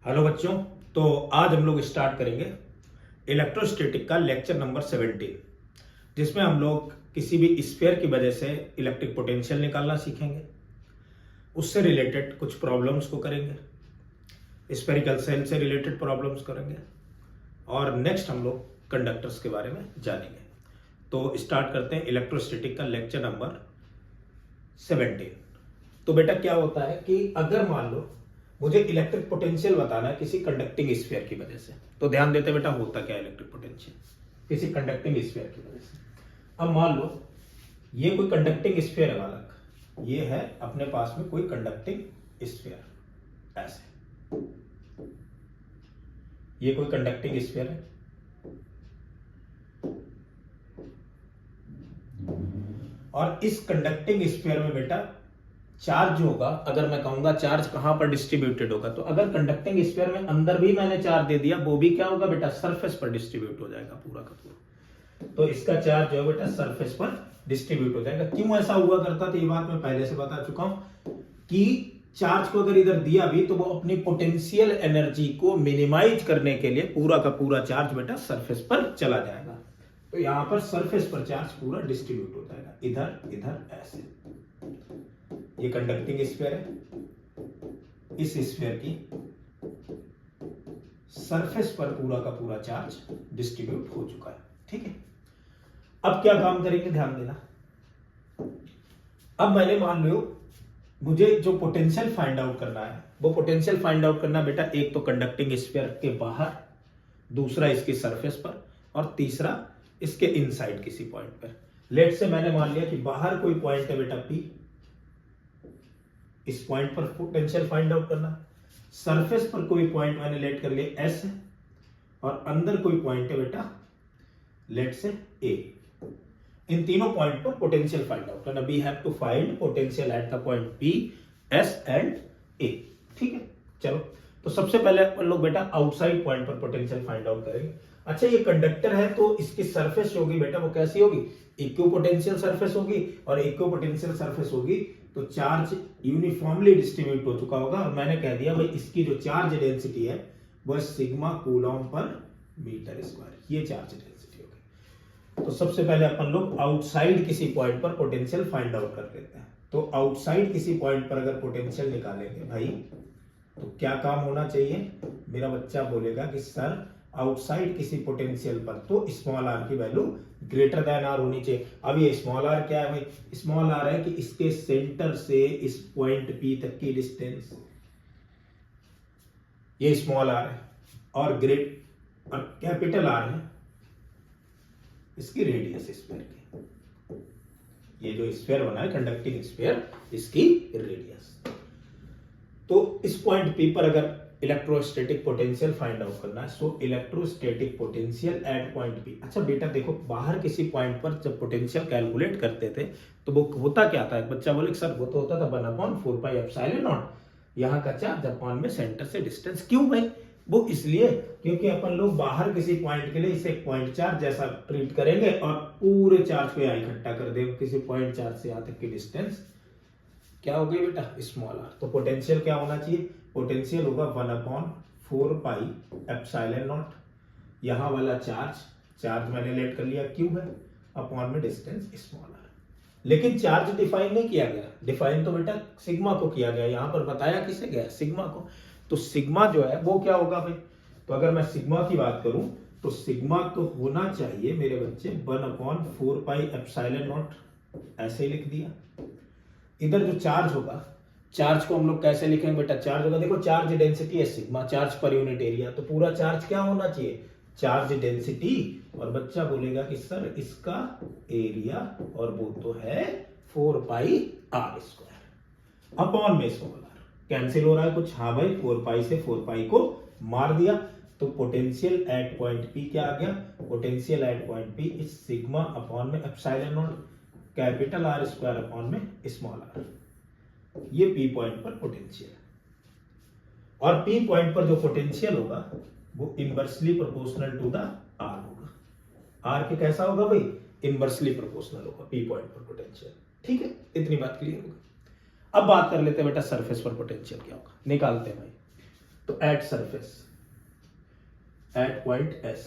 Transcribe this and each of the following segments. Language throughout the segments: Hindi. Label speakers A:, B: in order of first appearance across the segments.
A: हेलो बच्चों। तो आज हम लोग स्टार्ट करेंगे इलेक्ट्रोस्टैटिक का लेक्चर नंबर 17, जिसमें हम लोग किसी भी स्फीयर की वजह से इलेक्ट्रिक पोटेंशियल निकालना सीखेंगे। उससे रिलेटेड कुछ प्रॉब्लम्स को करेंगे, स्फेरिकल सेल से रिलेटेड प्रॉब्लम्स करेंगे और नेक्स्ट हम लोग कंडक्टर्स के बारे में जानेंगे। तो स्टार्ट करते हैं इलेक्ट्रोस्टैटिक का लेक्चर नंबर 17। तो बेटा क्या होता है कि अगर मान लो मुझे इलेक्ट्रिक पोटेंशियल बताना है किसी कंडक्टिंग स्फीयर की वजह से, तो ध्यान देते बेटा होता क्या है इलेक्ट्रिक पोटेंशियल किसी कंडक्टिंग स्फीयर की वजह से। अब मान लो ये कोई कंडक्टिंग स्फीयर है बालक, ये है अपने पास में कोई कंडक्टिंग स्फीयर, ऐसे ये कोई कंडक्टिंग स्फीयर है और इस कंडक्टिंग स्फीयर में बेटा चार्ज होगा। अगर मैं कहूंगा चार्ज कहां पर डिस्ट्रीब्यूटेड होगा, तो अगर कंडक्टिंग स्फीयर में अंदर भी मैंने चार्ज दे दिया, वो भी क्या होगा बेटा, सरफेस पर डिस्ट्रीब्यूट हो जाएगा पूरा का पूरा। तो इसका चार्ज जो है बेटा सरफेस पर डिस्ट्रीब्यूट हो जाएगा। क्यों ऐसा हुआ करता था ये बात मैं पहले से बता चुका हूं कि चार्ज को अगर इधर दिया भी तो वो अपनी पोटेंशियल एनर्जी को मिनिमाइज करने के लिए पूरा का पूरा चार्ज बेटा सरफेस पर चला जाएगा। तो यहां पर सरफेस पर चार्ज पूरा डिस्ट्रीब्यूट हो जाएगा, इधर इधर ऐसे। ये कंडक्टिंग स्फीयर है, इस स्फीयर की सरफेस पर पूरा का पूरा चार्ज डिस्ट्रीब्यूट हो चुका है। ठीक है, अब क्या काम करेंगे, ध्यान देना। अब मैंने मान लो मुझे जो पोटेंशियल फाइंड आउट करना है, वो पोटेंशियल फाइंड आउट करना बेटा एक तो कंडक्टिंग स्फीयर के बाहर, दूसरा इसकी सरफेस पर और तीसरा इसके इनसाइड किसी पॉइंट पर। लेट से मैंने मान लिया कि बाहर कोई पॉइंट है बेटा P, इस पॉइंट पर पोटेंशियल फाइंड आउट करना। सरफेस पर कोई पॉइंट मैंने लेट कर लिया S और अंदर कोई पॉइंट है बेटा लेट से A। इन तीनों पॉइंट पर पोटेंशियल फाइंड आउट करना। We have to find potential at the point P, S and A। ठीक है, चलो तो सबसे पहले अपन लोग बेटा आउटसाइड पॉइंट पर पोटेंशियल फाइंड आउट करेंगे। अच्छा, ये कंडक्टर है तो इसकी सरफेस जो होगी बेटा वो कैसी होगी, इक्विपोटेंशियल सरफेस होगी, और इक्विपोटेंशियल सरफेस होगी तो चार्ज यूनिफॉर्मली डिस्ट्रीब्यूट हो चुका होगा। और मैंने कह दिया भाई इसकी जो चार्ज डेंसिटी है वो सिग्मा कूलॉम पर मीटर स्क्वायर, ये चार्ज डेंसिटी होगी। तो सबसे पहले अपन लोग आउटसाइड किसी पॉइंट पर पोटेंशियल फाइंड आउट कर लेते हैं। तो आउटसाइड किसी पॉइंट पर अगर पोटेंशियल निकालेंगे भाई, तो क्या काम होना चाहिए, मेरा बच्चा बोलेगा कि सर आउटसाइड किसी पोटेंशियल पर तो स्मॉल आर की वैल्यू ग्रेटर देन आर होनी चाहिए। अब ये स्मॉल आर क्या है भाई, स्मॉल आर है कि इसके सेंटर से इस पॉइंट P तक की डिस्टेंस, ये स्मॉल आर है, और और कैपिटल आर है इसकी रेडियस स्फीयर की। ये जो स्फीयर बना है कंडक्टिंग स्फीयर, इसकी रेडियस। तो इस पॉइंट P पर अगर इलेक्ट्रोस्टैटिक पोटेंशियल फाइंड आउट करना है, सो electrostatic potential at point P। अच्छा बेटा देखो, बाहर किसी पॉइंट पर जब पोटेंशियल कैलकुलेट करते थे तो वो होता क्या था, बच्चा बोले सर वो तो होता था 1/4πε0, यहाँ का चार्ज अपॉन में सेंटर से डिस्टेंस। क्यों भाई, वो इसलिए क्योंकि अपन लोग बाहर किसी पॉइंट के लिए इसे पॉइंट चार्ज जैसा ट्रीट करेंगे और पूरे चार्ज को यहाँ इकट्ठा कर देंगे। किसी पॉइंट चार्ज से यहाँ तक की डिस्टेंस क्या हो गई बेटा, स्मॉल आर। तो पोटेंशियल क्या होना चाहिए, पोटेंशियल होगा 1/4πε0। यहां वाला चार्ज मैंने लेट कर लिया Q है, अपॉन में डिस्टेंस स्मॉल आर। लेकिन चार्ज डिफाइन नहीं किया गया, डिफाइन तो बेटा सिग्मा को किया गया, यहां पर बताया किसे गया, सिग्मा को। तो सिग्मा जो है वो क्या होगा भाई, तो अगर मैं सिग्मा की बात करूं तो सिग्मा तो होना चाहिए मेरे बच्चे 1/4πε0, ऐसे ही लिख दिया। इधर जो चार्ज होगा, चार्ज को हम लोग कैसे लिखेंगे बेटा, चार्ज होगा, देखो चार्ज डेंसिटी है sigma, charge per unit area, तो पूरा चार्ज क्या होना चाहिए, चार्ज डेंसिटी। और बच्चा बोलेगा कि सर इसका एरिया, और वो तो है 4πr² अपॉन में स्मॉल आर। कैंसिल हो रहा है कुछ, हाँ भाई 4π से 4π को मार दिया। तो पोटेंशियल एट पॉइंट P क्या आ गया, potential at point P is sigma upon में ε0 कैपिटल R² अपॉन में स्मॉल आर। ये P पॉइंट पर पोटेंशियल, और P पॉइंट पर जो पोटेंशियल होगा वो inversely proportional to the R होगा। R के कैसा होगा भाई, इनवर्सली प्रोपोर्शनल होगा P पॉइंट पर पोटेंशियल। ठीक है, इतनी बात क्लियर होगी। अब बात कर लेते हैं बेटा सरफेस पर पोटेंशियल क्या होगा, निकालते हैं भाई। तो at surface, at point S,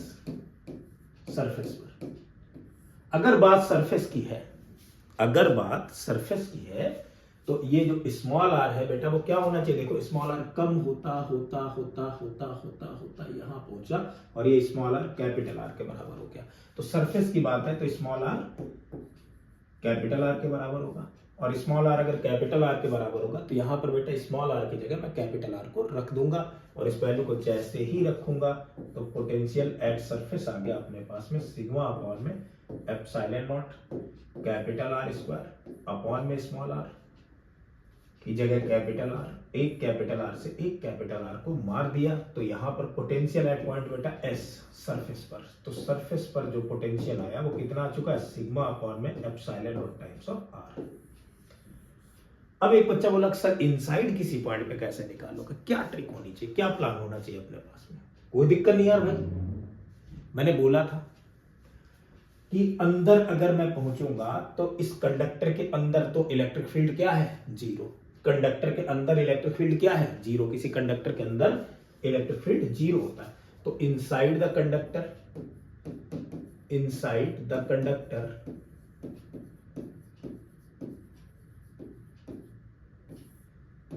A: surface पर। अगर बात सरफेस की है, अगर बात सरफेस की है, तो ये जो स्मॉल आर है बेटा वो क्या होना चाहिए, देखो स्मॉल आर कम होता होता होता होता होता होता यहां पहुंचा और ये स्मॉल आर कैपिटल आर के बराबर हो गया। तो सरफेस की बात है तो स्मॉल आर कैपिटल आर के बराबर होगा, और स्मॉल आर अगर कैपिटल आर के बराबर होगा तो यहां पर बेटा स्मॉल आर की जगह मैं कैपिटल आर को रख दूंगा और इस वैल्यू को जैसे ही रखूंगा तो पोटेंशियल एट सरफेस आ गया अपने पास में सिग्मा अपॉन में epsilon not capital R square upon में स्मॉल आर की जगह कैपिटल आर, एक कैपिटल आर से एक कैपिटल आर को मार दिया तो यहां पर पोटेंशियल एट पॉइंट बेटा एस सरफेस पर, तो सरफेस पर जो पोटेंशियल आया वो कितना आ चुका है, सिग्मा अपॉन में epsilon naught times of R. अब एक बच्चा बोला सर इनसाइड किसी पॉइंट पे कैसे निकालोगे, क्या ट्रिक होनी चाहिए, क्या प्लान होना चाहिए अपने पास में? कोई दिक्कत नहीं यार भाई, मैंने बोला था कि अंदर अगर मैं पहुंचूंगा तो इस कंडक्टर के अंदर तो इलेक्ट्रिक फील्ड क्या है, जीरो। कंडक्टर के अंदर इलेक्ट्रिक फील्ड क्या है, जीरो। किसी कंडक्टर के अंदर इलेक्ट्रिक फील्ड जीरो होता है। तो inside the conductor, inside the conductor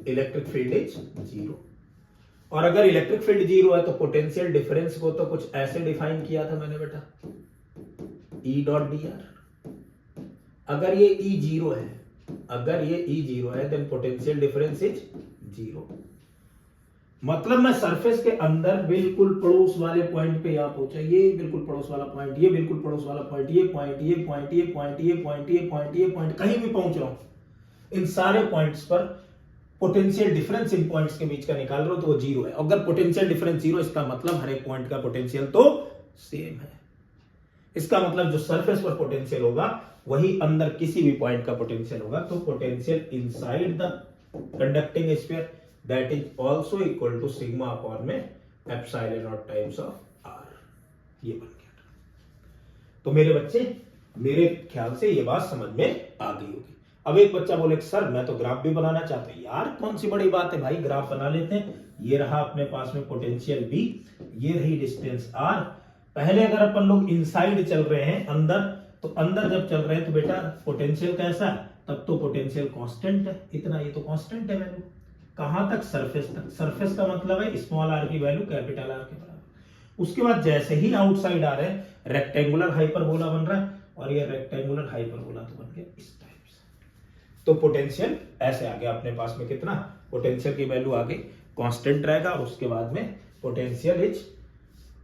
A: electric field is zero. और अगर इलेक्ट्रिक फील्ड जीरो है तो पोटेंशियल डिफरेंस को तो कुछ ऐसे डिफाइन किया था मैंने बेटा, ई डॉट डी आर। अगर ये ई जीरो है, अगर ये ई जीरो है then potential difference is zero. मतलब मैं सरफेस के अंदर बिल्कुल पड़ोस वाले पॉइंट पे यहां पहुंचा, ये बिल्कुल पड़ोस वाला पॉइंट, ये बिल्कुल पड़ोस वाला पॉइंट, ये पॉइंट, ये पॉइंट, ये पॉइंट, ये पॉइंट, ये पॉइंट, ये पॉइंट, कहीं भी पहुंच रहा हूं, इन सारे पॉइंट्स पर पोटेंशियल डिफरेंस इन पॉइंट्स के बीच का निकाल रहा हूं तो वो जीरो है। अगर पोटेंशियल डिफरेंस जीरो, इसका मतलब हर एक पॉइंट का पोटेंशियल तो सेम है। इसका मतलब जो सरफेस पर पोटेंशियल होगा वही अंदर किसी भी पॉइंट का पोटेंशियल होगा। तो potential inside the conducting sphere that is also equal to sigma upon में epsilon naught times of R. ये बन गया। तो मेरे बच्चे, मेरे ख्याल से ये बात समझ में आ गई होगी। अब एक बच्चा बोले सर मैं तो ग्राफ भी बनाना चाहता हूं। यार कौन सी बड़ी बात है भाई, ग्राफ बना लेते हैं। ये रहा अपने पास में पोटेंशियल बी, ये रही डिस्टेंस आर। पहले अगर अपन लोग इनसाइड चल रहे हैं, अंदर, तो अंदर जब चल रहे हैं तो बेटा पोटेंशियल कैसा है, तब तो पोटेंशियल कांस्टेंट है, इतना, ये तो कांस्टेंट है वैल्यू। कहां तक, सरफेस तक। सरफेस का मतलब है स्मॉल आर की वैल्यू कैपिटल आर के बराबर। उसके बाद जैसे ही आउटसाइड आ रहे हैं रेक्टेंगुलर हाइपरबोला बन रहा है, और ये रेक्टेंगुलर हाइपरबोला तो बन गया इस टाइप से। तो पोटेंशियल ऐसे आ गया अपने पास में कितना, पोटेंशियल की वैल्यू आगे कांस्टेंट रहेगा और उसके बाद में potential is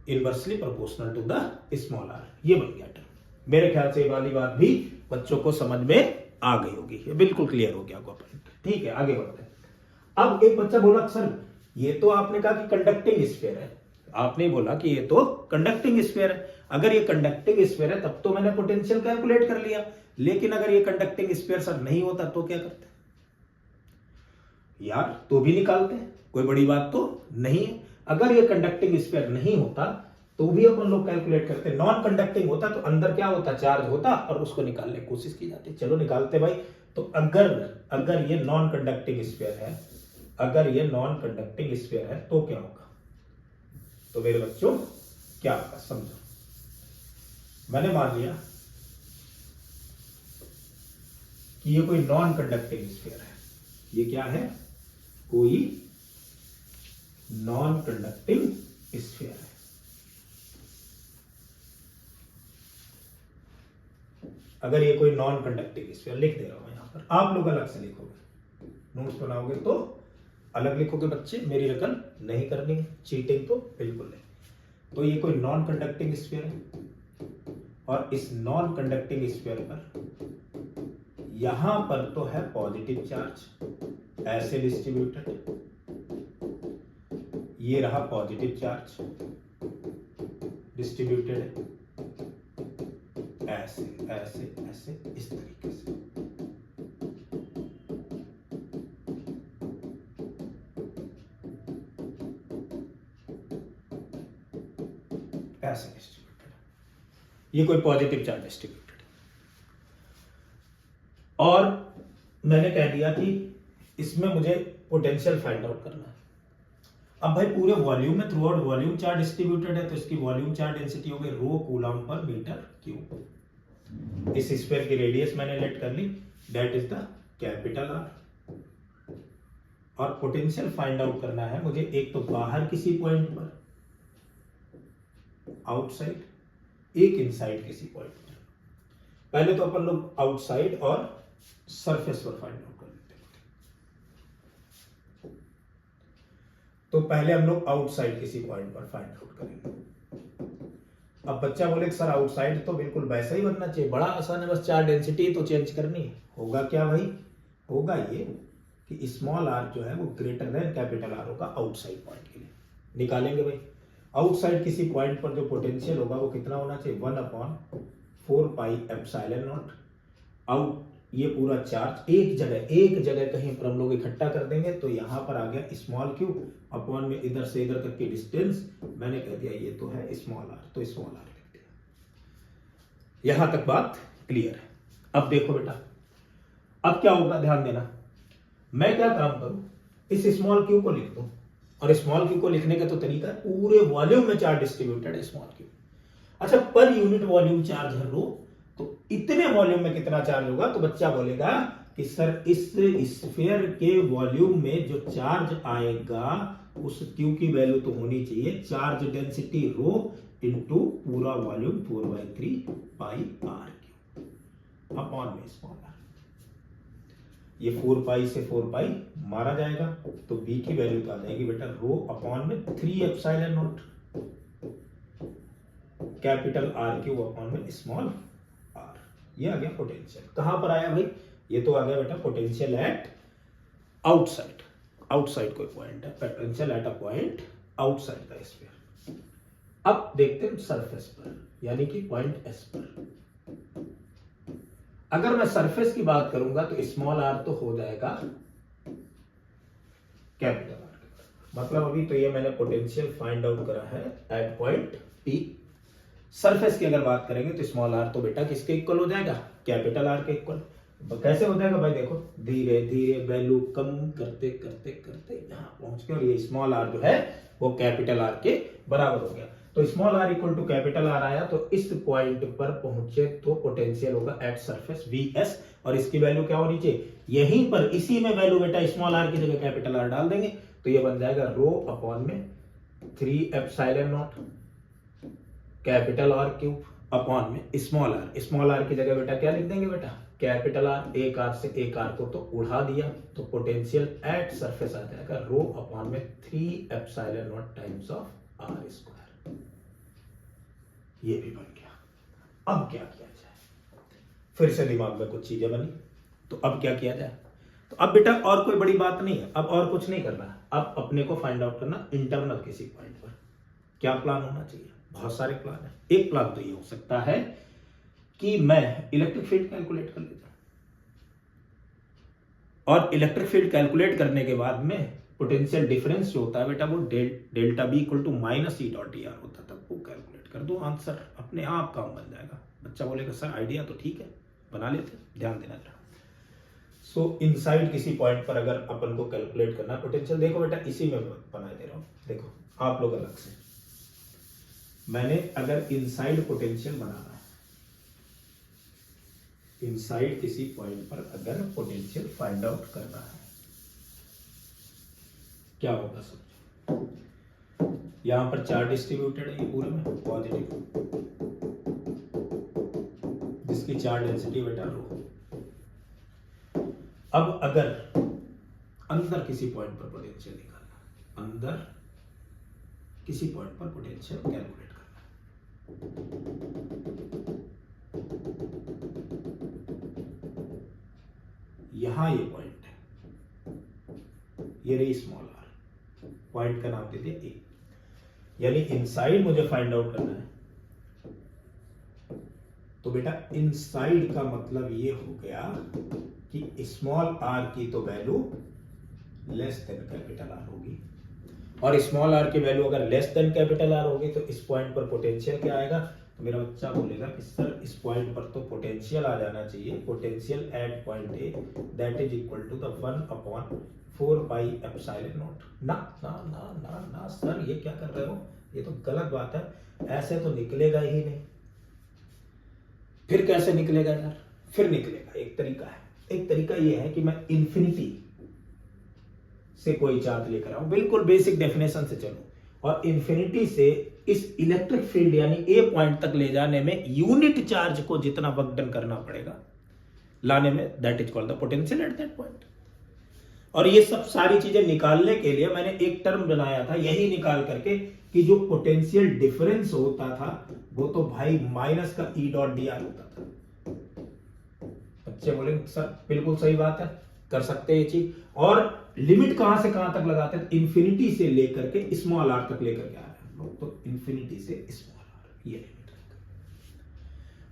A: inversely proportional to the small R. ये बन गया टर्म। मेरे ख्याल से ये वाली बात भी बच्चों को समझ में आ गई होगी, ये बिल्कुल क्लियर हो गया आपको पॉइंट। ठीक है, आगे बढ़ते हैं। अब एक बच्चा बोला सर ये तो आपने कहा कि कंडक्टिंग स्फीयर है, आपने बोला कि ये तो कंडक्टिंग स्फीयर है। अगर ये कंडक्टिंग स्फीयर है तब तो मैंने पोटेंशियल कैलकुलेट कर लिया, लेकिन अगर ये कंडक्टिंग स्फीयर सर नहीं होता तो क्या करते यार, तो भी निकालते हैं, कोई बड़ी बात तो नहीं है। अगर ये कंडक्टिंग स्फीयर नहीं होता तो भी अपन लोग कैलकुलेट करते। नॉन कंडक्टिंग होता तो अंदर क्या होता, चार्ज होता और उसको निकालने की कोशिश की जाती। चलो निकालते भाई। तो अगर ये नॉन कंडक्टिंग स्फीयर है, अगर ये नॉन कंडक्टिंग स्फीयर है तो क्या होगा, तो मेरे बच्चों क्या होगा समझो। मैंने मान लिया कि ये कोई नॉन कंडक्टिंग स्फीयर है। ये क्या है, कोई नॉन कंडक्टिंग स्फीयर है। अगर ये कोई नॉन कंडक्टिंग स्फीयर, लिख दे रहा हूं यहां पर, आप लोग अलग से लिखोगे, नोट्स बनाओगे तो अलग लिखोगे बच्चे, मेरी नकल नहीं करनी है, चीटिंग तो बिल्कुल नहीं। तो ये कोई नॉन कंडक्टिंग स्फीयर है और इस नॉन कंडक्टिंग स्फीयर पर यहां पर तो है पॉजिटिव चार्ज ऐसे डिस्ट्रीब्यूटेड, ये रहा पॉजिटिव चार्ज डिस्ट्रीब्यूटेड ऐसे ऐसे ऐसे इस तरीके से। ऐसे डिस्ट्रीब्यूटेड, ये कोई पॉजिटिव चार्ज डिस्ट्रीब्यूटेड। और मैंने कह दिया कि इसमें मुझे पोटेंशियल फाइंड आउट करना है। अब भाई पूरे वॉल्यूम में throughout volume charge distributed है, तो इसकी वॉल्यूम चार्ज डेंसिटी हो गई रो कूलम पर मीटर क्यूब। इस स्फीयर की रेडियस मैंने लेट कर ली, that is the capital R. और पोटेंशियल फाइंड आउट करना है मुझे, एक तो बाहर किसी पॉइंट पर आउटसाइड, एक इनसाइड किसी पॉइंट पर। पहले तो अपन लोग आउटसाइड और सरफेस पर फाइंड आउट कर लेते हैं। तो पहले हम लोग आउटसाइड किसी पॉइंट पर फाइंड आउट करेंगे। अब बच्चा बोले कि सर आउटसाइड तो बिल्कुल वैसा ही बनना चाहिए, बड़ा आसान है, बस चार्ज डेंसिटी तो चेंज करनी है। होगा क्या भाई, होगा ये कि स्मॉल आर जो है वो ग्रेटर देन कैपिटल आर होगा आउटसाइड पॉइंट के लिए। निकालेंगे भाई, आउटसाइड किसी पॉइंट पर जो पोटेंशियल होगा वो कितना होना चाहिए, 1/4 पाई एप्सिलॉन नॉट। आउट ये पूरा चार्ज एक जगह कहीं पर हम लोग इकट्ठा कर देंगे, तो यहां पर आ गया स्मॉल क्यू अपॉन में इधर से इधर तक की डिस्टेंस मैंने कह दिया ये तो है स्मॉल आर, तो स्मॉल आर लिख दिया। यहां तक बात क्लियर है। अब देखो बेटा, अब क्या होगा, ध्यान देना, मैं क्या काम करूं, इस स्मॉल क्यू को लिख दूं, और स्मॉल क्यू को लिखने का तो तरीका है पूरे वॉल्यूम में चार्ज डिस्ट्रीब्यूटेड है स्मॉल क्यू। अच्छा, पर यूनिट वॉल्यूम चार्ज है रो, तो इतने वॉल्यूम में कितना चार्ज होगा, तो बच्चा बोलेगा कि सर इस स्फीयर के वॉल्यूम में जो चार्ज आएगा उस क्यू की वैल्यू तो होनी चाहिए चार्ज डेंसिटी रो इनटू पूरा volume 4/3 pi R Q upon में स्मॉल आर। ये 4 पाई से 4 पाई मारा जाएगा, तो बी की वैल्यू तो आ जाएगी बेटा रो अपॉन में 3 epsilon not capital R cube upon में स्मॉल आर। ये आ गया पोटेंशियल। कहां पर आया भाई, ये तो आ गया बेटा पोटेंशियल एट आउटसाइड। आउटसाइड कोई पॉइंट है, potential at a point outside the sphere. अब देखते हैं सरफेस पर, यानी कि पॉइंट एस पर। अगर मैं सरफेस की बात करूंगा तो स्मॉल आर तो हो जाएगा कैपिटल आर के, मतलब अभी तो ये मैंने पोटेंशियल फाइंड आउट करा है एट पॉइंट पी। सरफेस की अगर बात करेंगे तो स्मॉल आर तो बेटा किसके इक्वल हो जाएगा, कैपिटल आर के इक्वल। कैसे हो जाएगा भाई, देखो धीरे धीरे वैल्यू कम करते करते करते यहां पहुंच गए, और ये स्मॉल आर जो है वो कैपिटल आर के बराबर हो गया। तो small R equal to capital R आया, तो इस पॉइंट पर पहुंचे तो पोटेंशियल होगा एट सरफेस Vs, और इसकी वैल्यू क्या होनी चाहिए, यहीं पर इसी में वैल्यू बेटा स्मॉल आर की जगह कैपिटल आर डाल देंगे, तो ये बन जाएगा रो अपॉन में 3 epsilon not capital R cube upon में स्मॉल आर। स्मॉल आर की जगह बेटा क्या लिख देंगे बेटा, कैपिटल आर। एक आर से एक आर को तो उड़ा दिया, तो पोटेंशियल एट सरफेस आ जाएगा रो अपॉन में 3 epsilon naught times of R square. ये भी बन गया। अब क्या किया जाए, फिर से दिमाग में कुछ चीजें बनी, तो अब क्या किया जाए, तो अब बेटा और कोई बड़ी बात नहीं है, अब और कुछ नहीं करना है। अब अपने को फाइंड आउट करना इंटरनल किसी पॉइंट पर क्या प्लान होना चाहिए। बहुत सारे प्लान है। एक प्लान तो ये हो सकता है कि मैं इलेक्ट्रिक फील्ड कैलकुलेट कर लेता हूं, और इलेक्ट्रिक फील्ड कैलकुलेट करने के बाद में पोटेंशियल डिफरेंस जो होता है बेटा वो delta B equal to minus E dot D R होता था, वो कैलकुलेट कर दो, आंसर अपने आप काम बन जाएगा। बच्चा बोलेगा सर आइडिया तो ठीक है, बना लेते, ध्यान देना जरा। सो इनसाइड किसी पॉइंट पर अगर अपन को कैलकुलेट करना पोटेंशियल, देखो बेटा इसी में बना दे रहा हूं, देखो आप लोग अलग से, मैंने अगर इनसाइड पोटेंशियल बनाना है, इनसाइड किसी पॉइंट पर अगर पोटेंशियल फाइंड आउट करना है, क्या होगा समझो, यहां पर चार्ज डिस्ट्रीब्यूटेड है, ये पूरे में पॉजिटिव, जिसकी चार्ज डेंसिटी बेटा रो। अब अगर अंदर किसी पॉइंट पर पोटेंशियल निकालना, अंदर किसी पॉइंट पर पोटेंशियल कैलकुलेट करना, यहां ये पॉइंट है, ये रही स्मॉल आर, पॉइंट का नाम दे दिया ए, यानी इनसाइड मुझे फाइंड आउट करना है। तो बेटा इनसाइड का मतलब ये हो गया कि स्मॉल आर की तो value less than capital R होगी, और स्मॉल आर की वैल्यू अगर लेस देन कैपिटल आर होगी तो इस पॉइंट पर पोटेंशियल क्या आएगा, तो मेरा बच्चा बोलेगा कि सर इस पॉइंट पर तो पोटेंशियल आ जाना चाहिए, potential at point A that is equal to the 1/4 4 pi epsilon naught. ना ना ना ना ना सर, ये क्या कर रहे हो, ये तो गलत बात है, ऐसे तो निकलेगा ही नहीं। फिर कैसे निकलेगा यार, फिर निकलेगा, एक तरीका है। एक तरीका ये है कि मैं इन्फिनिटी से कोई चार्ज लेकर आऊं, बिल्कुल बेसिक डेफिनेशन से चलो, और इन्फिनिटी से इस इलेक्ट्रिक फील्ड यानी ए पॉइंट तक ले जाने में यूनिट चार्ज को जितना वर्क डन करना पड़ेगा लाने में, that is called the potential at that point. और ये सब सारी चीजें निकालने के लिए मैंने एक टर्म बनाया था, यही निकाल करके कि जो पोटेंशियल डिफरेंस होता था वो तो भाई माइनस का ई डॉट डी आर होता था। बच्चे बोलेंगे सर बिल्कुल सही बात है, कर सकते हैं ये चीज। और लिमिट कहां से कहां तक लगाते हैं, इन्फिनिटी से लेकर के स्मॉल आर तक लेकर के आ रहे हैं हम लोग, तो इन्फिनिटी से स्मॉल आर ये लिमिट।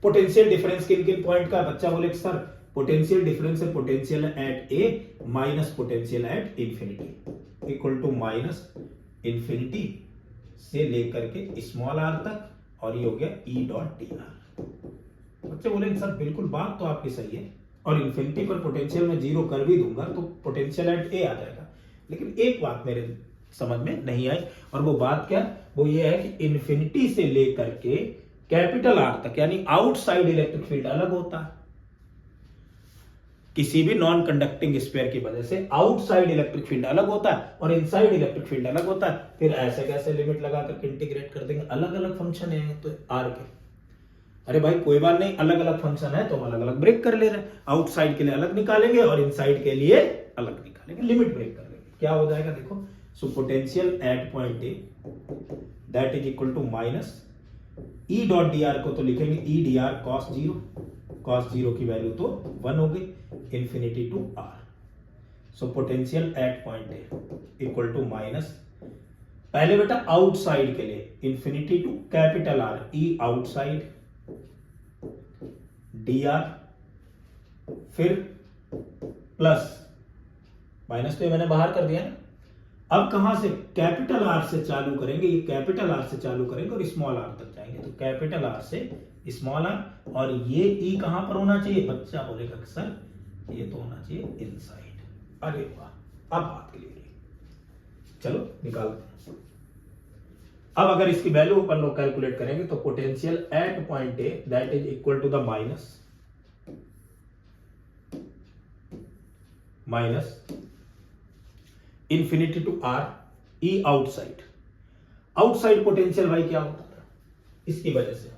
A: पोटेंशियल डिफरेंस किन किन पॉइंट का, बच्चा बोले सर पोटेंशियल डिफरेंस है potential at A minus potential at infinity equal to minus infinity से लेकर के स्मॉल आर तक, और ये हो गया ई डॉट डी आर। बच्चे बोले सर बिल्कुल बात तो आपकी सही है, और इंफिनिटी पर पोटेंशियल में जीरो कर भी दूंगा तो पोटेंशियल एट ए आ जाएगा। लेकिन एक बात मेरे समझ में नहीं आई, और वो बात क्या, वो ये है कि इंफिनिटी से लेकर के कैपिटल आर तक यानी आउटसाइड इलेक्ट्रिक फील्ड अलग होता है। किसी भी नॉन कंडक्टिंग स्फीयर की वजह से आउटसाइड इलेक्ट्रिक फील्ड अलग होता है और इनसाइड इलेक्ट्रिक फील्ड अलग होता है। फिर ऐसे कैसे लिमिट लगा करके इंटीग्रेट कर देंगे, अलग अलग फंक्शन है तो आर के। अरे भाई कोई बात नहीं, अलग अलग फंक्शन है तो हम अलग अलग ब्रेक कर ले रहे हैं, आउटसाइड के लिए अलग निकालेंगे और इनसाइड के लिए अलग निकालेंगे, लिमिट ब्रेक कर लेंगे। क्या हो जाएगा देखो, so potential at point A that is equal to minus E dot D R को तो लिखेंगे E D R cos zero, cos zero की वैल्यू तो 1 हो गई, infinity to R. So potential at point A equal to minus, पहले बेटा आउटसाइड के लिए infinity to capital R E outside D R, फिर प्लस माइनस तो मैंने बाहर कर दिया ना। अब कहां से, कैपिटल आर से चालू करेंगे, ये कैपिटल आर से चालू करेंगे और स्मॉल आर तक जाएंगे, तो कैपिटल आर से स्मॉल आर, और ये ई कहां पर होना चाहिए, बच्चा बोलेगा सर ये तो होना चाहिए इनसाइड। अरे वाह, अब बात क्लियर है, चलो निकालते हैं। अब अगर इसकी वैल्यू अपन लोग कैलकुलेट करेंगे तो potential at point A that is equal to the minus infinity to R E outside. Outside potential भाई क्या होता था, इसकी वजह से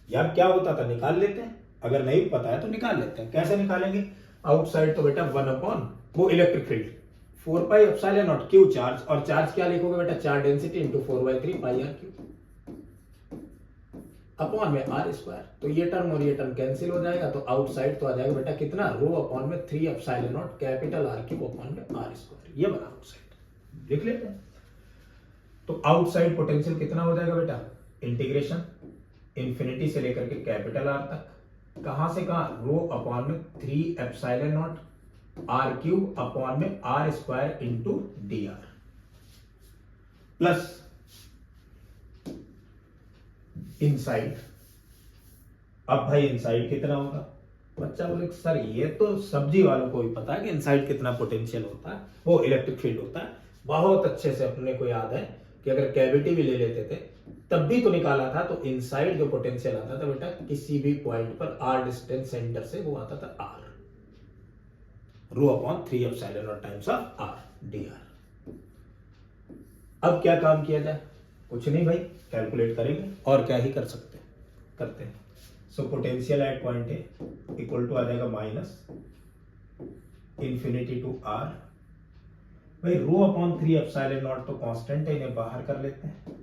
A: यार क्या होता था निकाल लेते हैं, अगर नहीं पता है तो निकाल लेते हैं। कैसे निकालेंगे, आउटसाइड तो बेटा 1 अपॉन वो electric field 4 pi epsilon naught Q charge, और चार्ज क्या लिखोगे बेटा, charge density into 4/3 pi R Q upon में आर स्क्वायर। तो ये टर्म और ये टर्म कैंसिल हो जाएगा, तो आउटसाइड तो आ जाएगा बेटा कितना, रो अपॉन में 3 epsilon not capital R cube upon में आर स्क्वायर, ये बना आउटसाइड। लिख लेते हैं, तो आउटसाइड पोटेंशियल कितना हो जाएगा बेटा, इंटीग्रेशन इंफिनिटी से लेकर के कैपिटल आर तक, कहां से कहां, रो अपॉन में 3 epsilon naught R cube upon में R square into D R, plus inside. अब भाई इनसाइड कितना होगा, बच्चा बोले सर ये तो सब्जी वालों को भी पता है कि इनसाइड कितना पोटेंशियल होता है, वो इलेक्ट्रिक फील्ड होता है। बहुत अच्छे से अपने को याद है कि अगर कैविटी भी ले लेते थे तब भी तो निकाला था, तो इनसाइड जो पोटेंशियल आता था बेटा किसी भी पॉइंट पर आर डिस्टेंस सेंटर से वो आता था R, rho upon 3 epsilon naught times of R D R. अब क्या काम किया जाए, कुछ नहीं भाई, कैलकुलेट करेंगे और क्या ही कर सकते हैं, करते हैं। So potential at point A equal to आ जाएगा माइनस इंफिनिटी टू आर, भाई रो अपॉन 3 एप्सिलॉन नॉट तो कांस्टेंट है, इन्हें बाहर कर लेते हैं,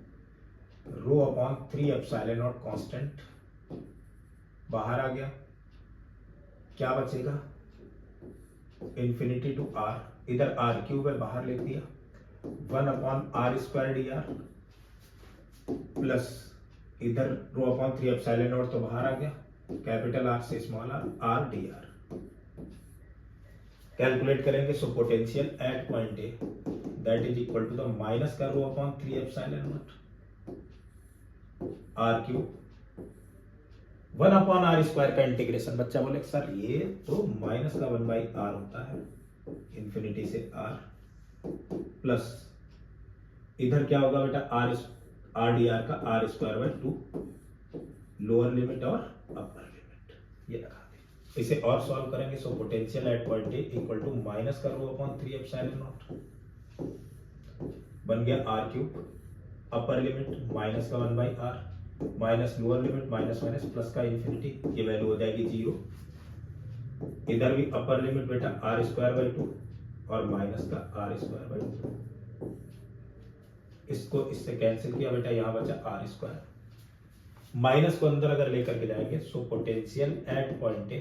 A: rho upon 3 epsilon naught constant बाहर आ गया, क्या बचेगा, इंफिनिटी टू आर, इधर आर क्यूब है बाहर ले दिया, 1 upon R square D R, plus इधर रो अपॉन 3 एप्सिलॉन नॉट तो बाहर आ गया, कैपिटल आर से small R, R D R. Calculate करेंगे, so potential at point A that is equal to the minus का rho upon 3 epsilon naught R cube 1 upon R square का इंटीग्रेशन। बच्चा बोले सर ये तो माइनस का 1/r होता है, इंफिनिटी से आर प्लस इधर क्या होगा बेटा आर डी आर का R square by 2 lower limit और अपर लिमिट ये लगा दे। इसे और सॉल्व करेंगे so potential at point A equal to minus का रो अपॉन 3 एप्सिलॉन नॉट बन गया R cube upper limit minus का 1 by R minus lower limit minus minus plus का इंफिनिटी ये वैल्यू हो जाएगी 0। इधर भी अपर लिमिट बेटा आर स्क्वायर बाई 2 और माइनस का आर स्क्वायर बाई 2 इसको इससे कैंसिल किया बेटा यहां बचा आर स्क्वायर माइनस को अंदर अगर लेकर के जाएंगे सो potential at point A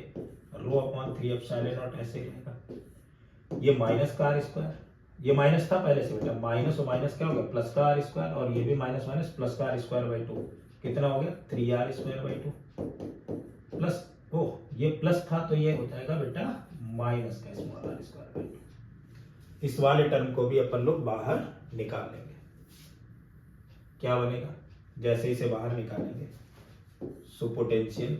A: row upon 3 epsilon not ऐसे ही रहेगा। ये माइनस का आर स्क्वायर ये माइनस था पहले से बेटा माइनस और माइनस क्या हो गया प्लस का आर स्क्वायर और ये भी माइनस माइनस प्लस का आर स्क्वायर बाई 2 कितना हो गया 3r स्क्वायर बाई 2 प्लस ये प्लस था तो ये हो जाएगा बेटा माइनस का स्मॉल आर स्क्वायर बाई 2। इस वाले टर्म को भी अपन लोग बाहर निकाल लेंगे। क्या बनेगा जैसे इसे बाहर निकालेंगे so potential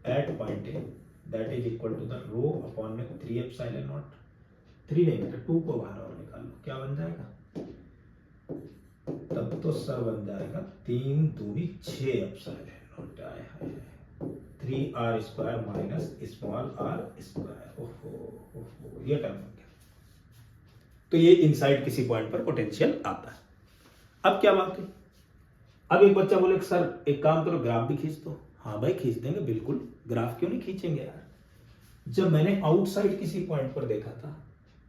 A: at point A that is equal to the rho upon में 3 एप्सिलॉन नॉट 3 नहीं बेटा 2 को बाहर और निकाल लो क्या बन जाएगा तब तो सर बन जाएगा 3 दूनी 6 एप्सिलॉन नॉट आए 3r square minus small R square ओहो ये टर्म बन गया। तो ये इनसाइड किसी पॉइंट पर पोटेंशियल आता है। अब क्या बात है अब एक बच्चा बोले सर एक काम करो ग्राफ भी खींच दो। हाँ भाई खींच देंगे बिल्कुल ग्राफ क्यों नहीं खींचेंगे यार। जब मैंने आउटसाइड किसी पॉइंट पर देखा था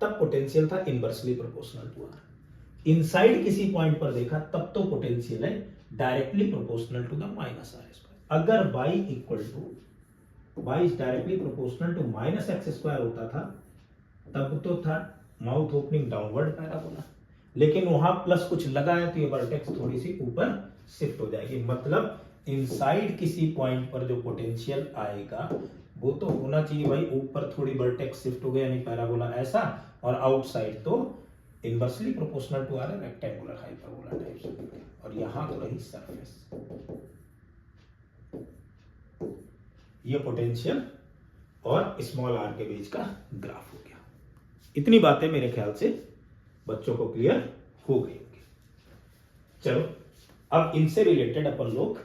A: तब पोटेंशियल था inversely proportional to R. Inside किसी पॉइंट पर देखा तब तो पोटेंशियल है directly proportional to the minus R square. अगर y equal to y is directly proportional to minus X square होता था तब तो था माउथ ओपनिंग डाउनवर्ड पैराबोला लेकिन वहां प्लस कुछ लगा है तो ये वर्टेक्स थोड़ी सी ऊपर शिफ्ट हो जाएगी। मतलब इनसाइड किसी पॉइंट पर जो पोटेंशियल आएगा वो तो होना चाहिए भाई ऊपर थोड़ी वर्टेक्स शिफ्ट हो गया यानी पैराबोला ऐसा और आउटसाइड तो inversely proportional to R rectangular hyperbola type से और यहां तो रही सरफेस। ये पोटेंशियल और स्मॉल आर के बीच का ग्राफ हो गया। इतनी बातें मेरे ख्याल से बच्चों को क्लियर हो गई होगी। चलो अब इनसे रिलेटेड अपन लोग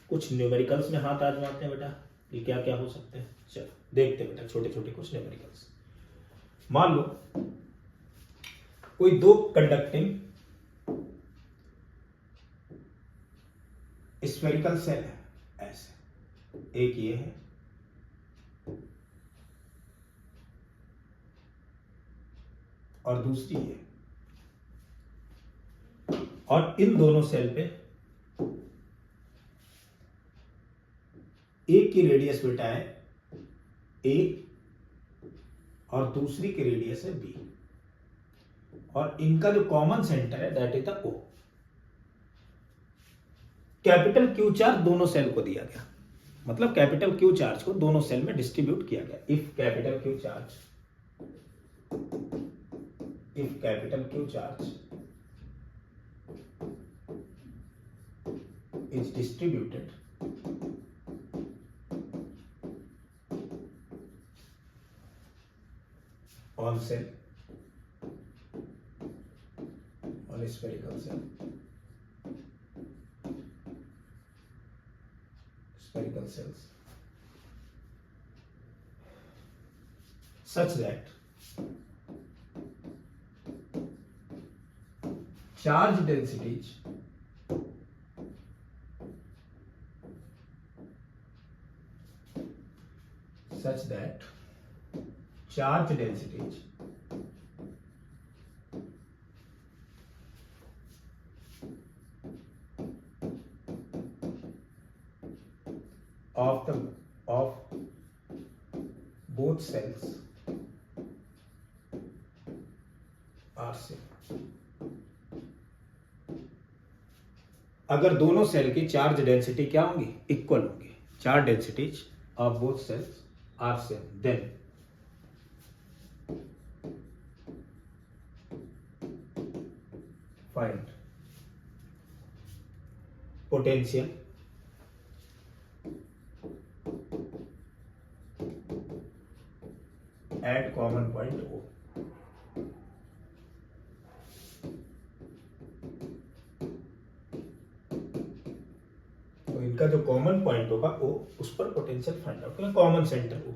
A: कुछ न्यूमेरिकल्स में हाथ आजमाते हैं बेटा ये क्या क्या हो सकते हैं। चलो देखते हैं बेटा छोटे छोटे कुछ न्यूमेरिकल्स। मान लो कोई दो कंडक्टिंग स्फेरिकल सेल है ऐसे एक ये है और दूसरी ये और इन दोनों सेल पे एक की रेडियस बेटा है ए और दूसरी की रेडियस है बी और इनका जो कॉमन सेंटर है that is the O. Capital Q charge दोनों सेल को दिया गया मतलब कैपिटल क्यू चार्ज को दोनों सेल में डिस्ट्रीब्यूट किया गया। If capital Q charge is distributed on cell on a spherical cells such that charge densities of both cells are same। अगर दोनों सेल की चार्ज डेंसिटी क्या होंगी इक्वल होंगी charge densities of both shells are same then find potential at common point O. तो इनका जो कॉमन पॉइंट होगा ओ, उस पर पोटेंशियल फाइंड आउट करें। Common centre O,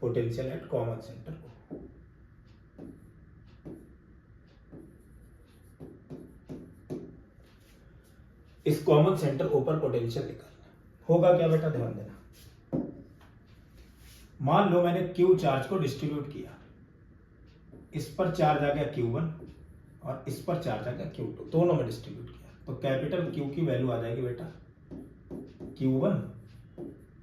A: potential at common centre O. इस कॉमन सेंटर ओ पर पोटेंशियल निकालना होगा। क्या बेटा ध्यान देना, मान लो मैंने क्यू चार्ज को डिस्ट्रीब्यूट किया, इस पर चार्ज आ गया Q1 और इस पर चार्ज आ गया Q2, दोनों में डिस्ट्रीब्यूट किया, तो कैपिटल Q की वैल्यू आ जाएगी बेटा Q1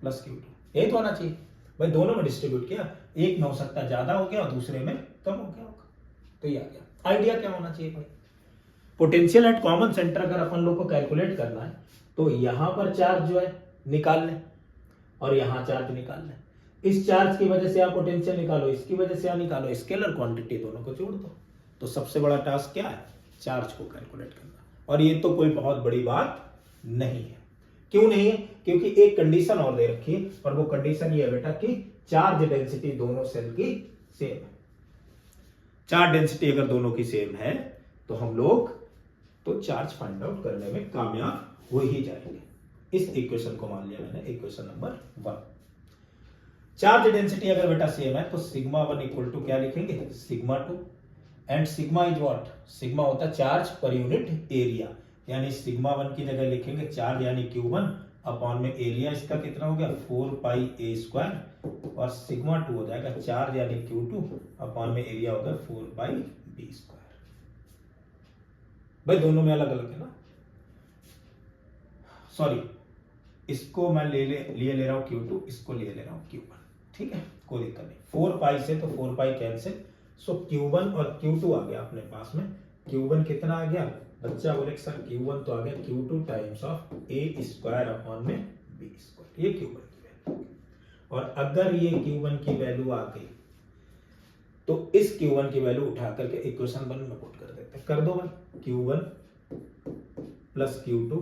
A: प्लस Q2। यही तो आना चाहिए भाई, दोनों में डिस्ट्रीब्यूट किया, एक में हो सकता है ज्यादा हो गया और दूसरे में कम हो गया होगा, तो ये आ गया। आइडिया क्या होना चाहिए भाई, पोटेंशियल एट कॉमन सेंटर अगर अपन लोग को कैलकुलेट करना है तो यहां पर चार्ज जो है निकाल लें और यहां चार्ज निकाल लें। इस चार्ज की वजह से आप पोटेंशियल निकालो, इसकी वजह से आप निकालो, स्केलर क्वांटिटी दोनों को जोड़ दो। तो सबसे बड़ा टास्क क्या है, चार्ज को कैलकुलेट करना, और ये तो कोई बहुत बड़ी बात नहीं है। क्यों नहीं है, क्योंकि एक कंडीशन और दे रखी है, और वो कंडीशन ये है बेटा कि चार्ज डेंसिटी दोनों सेल की सेम है। चार्ज डेंसिटी अगर दोनों की सेम है तो हम लोग तो चार्ज फाइंड आउट करने में कामयाब हो ही जाएंगे। इस इक्वेशन को मान लिया मैंने इक्वेशन नंबर 1। चार्ज डेंसिटी अगर बेटा सेम है तो सिग्मा 1 इक्वल टू क्या लिखेंगे, sigma 2, and sigma is what, sigma होता है चार्ज पर यूनिट एरिया, यानी सिग्मा 1 की जगह लिखेंगे चार्ज यानी Q1 अपॉन में एरिया इसका कितना हो गया 4 पाई a स्क्वायर, और सिग्मा 2 हो जाएगा चार्ज यानी Q2 अपॉन में एरिया होगा 4 पाई b स्क्वायर। भाई दोनों में अलग अलग है ना, सॉरी इसको मैं ले रहा हूं Q2, इसको ले रहा हूं Q1, ठीक है कोई दिक्कत नहीं। 4 पाई से तो 4 पाई कैंसिल, सो Q1 और Q2 आ गया अपने पास में। Q1 कितना आ गया, बच्चा बोले सर Q1 तो आ गया Q2 times of a square upon में b स्क्वायर, ये Q1 की वैल्यू। और अगर ये Q1 की वैल्यू आ गई तो इस Q1 की वैल्यू उठा करके इक्वेशन 1 में पुट कर देते हैं। कर दो भाई, Q1 plus Q2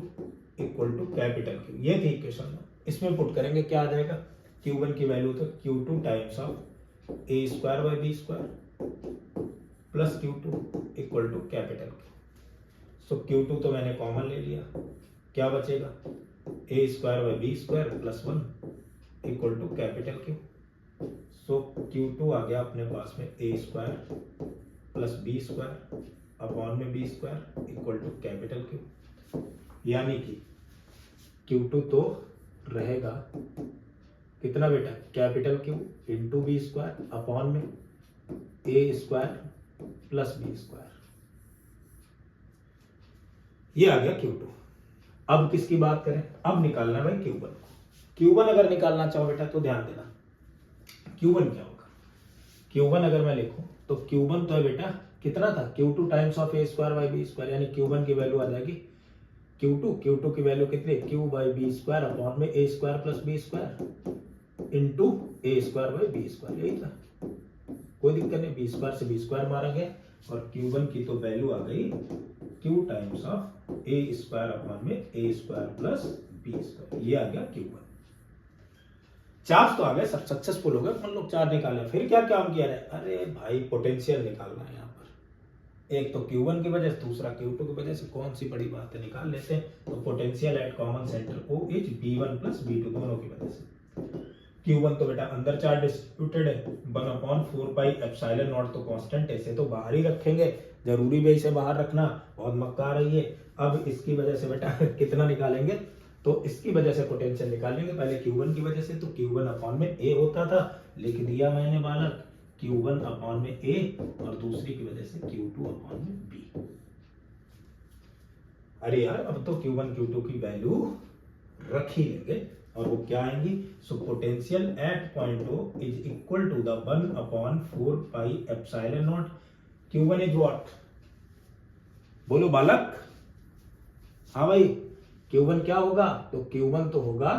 A: equal to capital Q, ये थी इक्वेशन 1। इसमें पुट करेंगे क्या आ जाएगा, Q1 की वैल्यू तो Q2 times of a square by b square plus Q2 equal to capital Q। So Q2 तो मैंने कॉमन ले लिया, क्या बचेगा a square by b square plus 1 equal to capital Q। So Q2 आ गया अपने पास में a square plus b square upon में b square equal to capital Q, यानी कि Q2 तो रहेगा कितना बेटा, capital Q into b square upon में a square plus b square, ये आ गया Q2। अब किसकी बात करें, अब निकालना है भाई Q1 को। Q1 अगर निकालना चाहो बेटा तो ध्यान देना, Q1 क्या होगा, Q1 अगर मैं लिखूं तो Q1 तो है बेटा कितना था, Q2 times of a square by b square, यानी Q1 की वैल्यू आ जाएगी Q2 की वैल्यू कितनी, Q by b square upon में a square plus b square into a square by b square, यही था, कोई दिक्कत नहीं। b स्क्वायर से b स्क्वायर मारा गया और Q1 की तो वैल्यू आ गई Q times of a square upon में a square plus b square, ये आ गया Q1। चार्ज तो आ गया, सब सक्सेसफुल हो गए, अपन लोग चार्ज निकाले। फिर क्या काम किया है, अरे भाई पोटेंशियल निकालना है यहाँ पर, एक तो Q1 की वजह से, दूसरा Q2 की वजह से, कौन सी बड़ी बात है, निकाल लेते हैं। तो potential at common centre O is B1 plus B2 दोनों की वजह से। Q1 तो बेटा अंदर चार्ज डिस्ट्रीब्यूटेड है 1/4 पाई एप्सिलॉन नॉट, तो कांस्टेंट ऐसे तो बाहर ही रखेंगे, जरूरी भी इसे बाहर रखना, बहुत मक्का आ रही है। अब इसकी वजह से बेटा कितना निकालेंगे, तो इसकी वजह से पोटेंशियल निकालेंगे। पहले Q1 की वजह से तो Q1 अपॉन में A होता था, लिख दिया मैंने बालक Q1 अपॉन में A, और दूसरी की वजह से Q2 अपॉन में B। अरे यार अब तो Q1 Q2 की वैल्यू रख ही लेंगे, और वो क्या आएंगी, so potential at point O is equal to the 1/4 pi epsilon naught. Q1 is what, बोलो बालक, हाँ भाई Q1 क्या होगा, तो Q1 तो होगा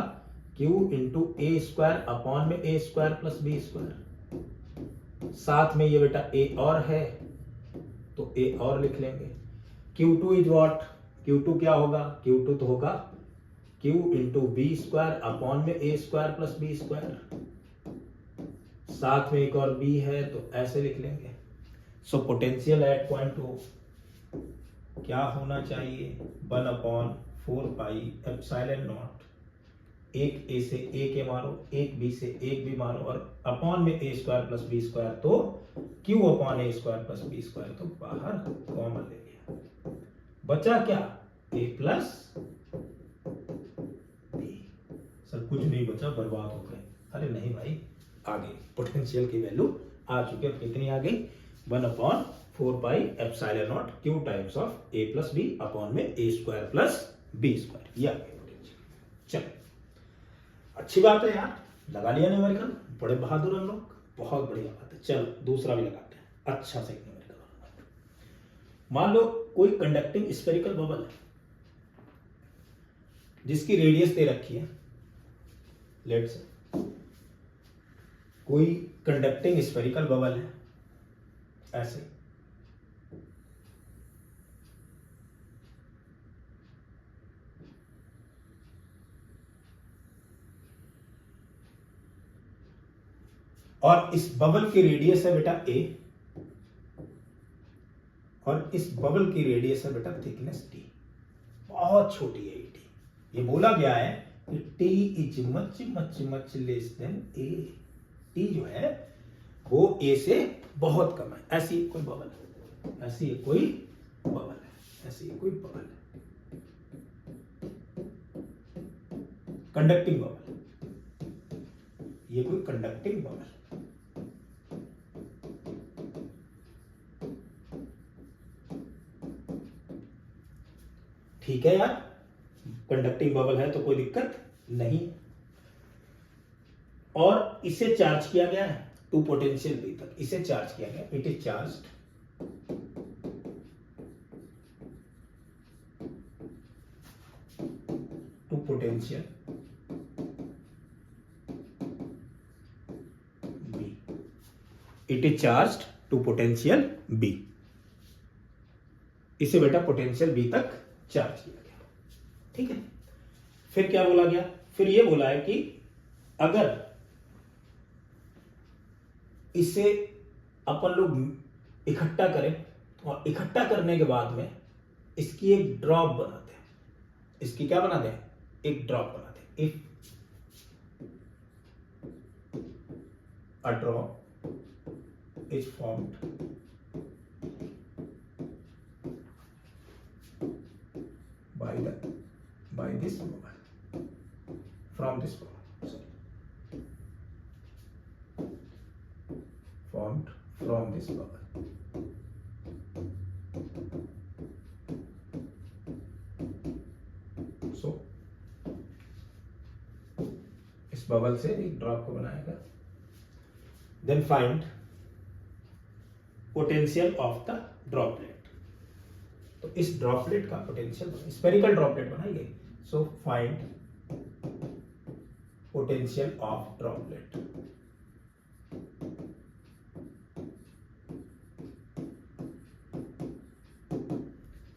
A: Q into a square upon में a square plus b square, साथ में ये बेटा a और है तो a और लिख लेंगे। Q2 इज व्हाट, Q2 क्या होगा, Q2 तो होगा Q into b square upon में a square plus b square, साथ में एक और बी है तो ऐसे लिख लेंगे। So potential at point O क्या होना चाहिए, 1/4πε0, एक ए से ए के मारो, एक बी से एक बी मारो, और अपॉन में A square plus B square, तो क्यू अपॉन ए स्क्वायर प्लस बी स्क्वायर, तो बाहर कॉमन ले लिया, बचा क्या, ए प्लस बी। सर कुछ नहीं बचा, बर्बाद हो गए। अरे नहीं भाई, आगे पोटेंशियल की वैल्यू आ चुकी है। कितनी आ गई, 1/4πε0 Q times of A plus B upon में A square plus B square, ये आ गई पोटेंशियल। चलो अच्छी बात है यार, लगा लिया न्यूमेरिकल, बड़े बहादुर हम लोग, बहुत बढ़िया बात है। चलो दूसरा भी लगाते हैं, अच्छा से न्यूमेरिकल। मान लो कोई कंडक्टिंग स्फेरिकल बबल है जिसकी रेडियस दे रखी है, लेट्स से कोई कंडक्टिंग स्फेरिकल बबल है ऐसे, और इस बबल की रेडियस है बेटा ए, और इस बबल की रेडियस है बेटा थिकनेस टी, बहुत छोटी है टी। ये बोला गया है कि T is much much much less than A, T जो है वो ए से बहुत कम है। ऐसी कोई बबल है, ऐसी कोई बबल है, ऐसी कोई बबल है, कंडक्टिंग बबल, ये कोई कंडक्टिंग बबल, ठीक है यार, कंडक्टिंग बबल है तो कोई दिक्कत नहीं। और इसे चार्ज किया गया है टू पोटेंशियल बी तक, इसे चार्ज किया गया, it is charged to potential B, it is charged to potential B, इसे बेटा पोटेंशियल बी तक चार्ज किया गया, ठीक है। फिर क्या बोला गया, फिर ये बोला है कि अगर इसे अपन लोग इकट्ठा करें, और इकट्ठा करने के बाद में इसकी एक ड्रॉप बनाते हैं, इसकी क्या बनाते हैं, एक ड्रॉप बनाते हैं। If a drop is formed by this bubble, from this bubble, sorry, formed from this bubble, so इस बबल से एक ड्रॉप को बनाएगा, then find potential of the droplet, तो इस ड्रॉपलेट का पोटेंशियल, स्फेरिकल ड्रॉपलेट बनाई गई, so find potential of droplet,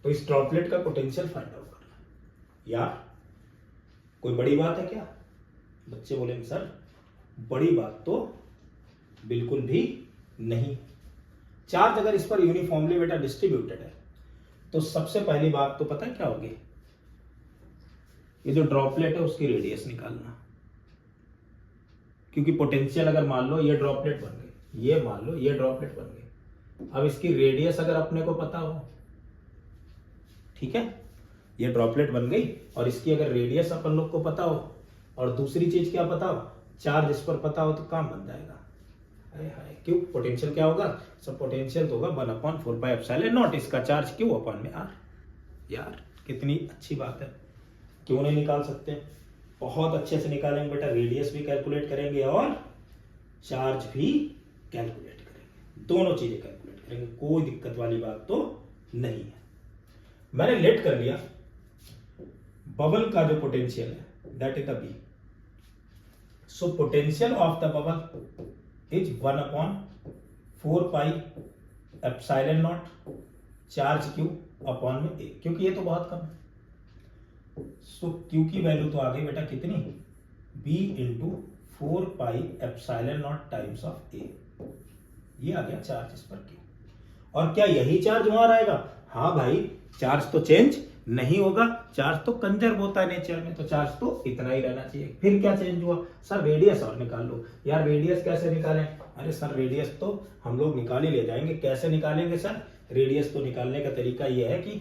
A: तो इस ड्रॉपलेट का पोटेंशियल फाइंड आउट करना। यार कोई बड़ी बात है क्या, बच्चे बोलेंगे सर बड़ी बात तो बिल्कुल भी नहीं। चार्ज अगर इस पर यूनिफॉर्मली बेटा डिस्ट्रीब्यूटेड है तो सबसे पहली बात तो पता है क्या होगी, ये जो ड्रॉपलेट है उसकी रेडियस निकालना, क्योंकि पोटेंशियल अगर मान लो ये ड्रॉपलेट बन गई, ये मान लो ये ड्रॉपलेट बन गई, अब इसकी रेडियस अगर अपने को पता हो, ठीक है, ये ड्रॉपलेट बन गई और इसकी अगर रेडियस अपन लोग को पता हो, और दूसरी चीज क्या पता हो, चार्ज इस पर पता हो, तो काम बन जाएगा। हाय क्यों, पोटेंशियल क्या होगा, सब पोटेंशियल तो होगा 1/4πε0, इसका चार्ज क्यों अपॉन में आर। यार कितनी अच्छी बात है, क्यों नहीं निकाल सकते, बहुत अच्छे से निकालेंगे बेटा, रेडियस भी कैलकुलेट करेंगे और चार्ज भी कैलकुलेट करेंगे, दोनों चीजें कैलकुलेट करेंगे, कोई दिक्कत वाली बात तो नहीं है। मैंने लेट कर लिया बबल का जो पोटेंशियल है that is the B, so potential of the bubble is 1/4πε0 charge Q upon में ए, क्योंकि ये तो बहुत कम है, सो क्यू की वैल्यू तो आ गई बेटा कितनी, b into 4 pi epsilon naught times of A. ये आ गया चार्ज इस पर क्यू। और क्या यही चार्ज वहां रहेगा? हाँ भाई, चार्ज तो चेंज नहीं होगा, चार्ज तो कंजर्व होता है नेचर में, तो चार्ज तो इतना ही रहना चाहिए। फिर क्या चेंज हुआ? सर रेडियस और निकाल लो। यार रेडियस कैसे निकालें? अरे सर रेडियस तो हम लोग निकाल ही ले जाएंगे। कैसे निकालेंगे सर? रेडियस तो निकालने का तरीका यह है कि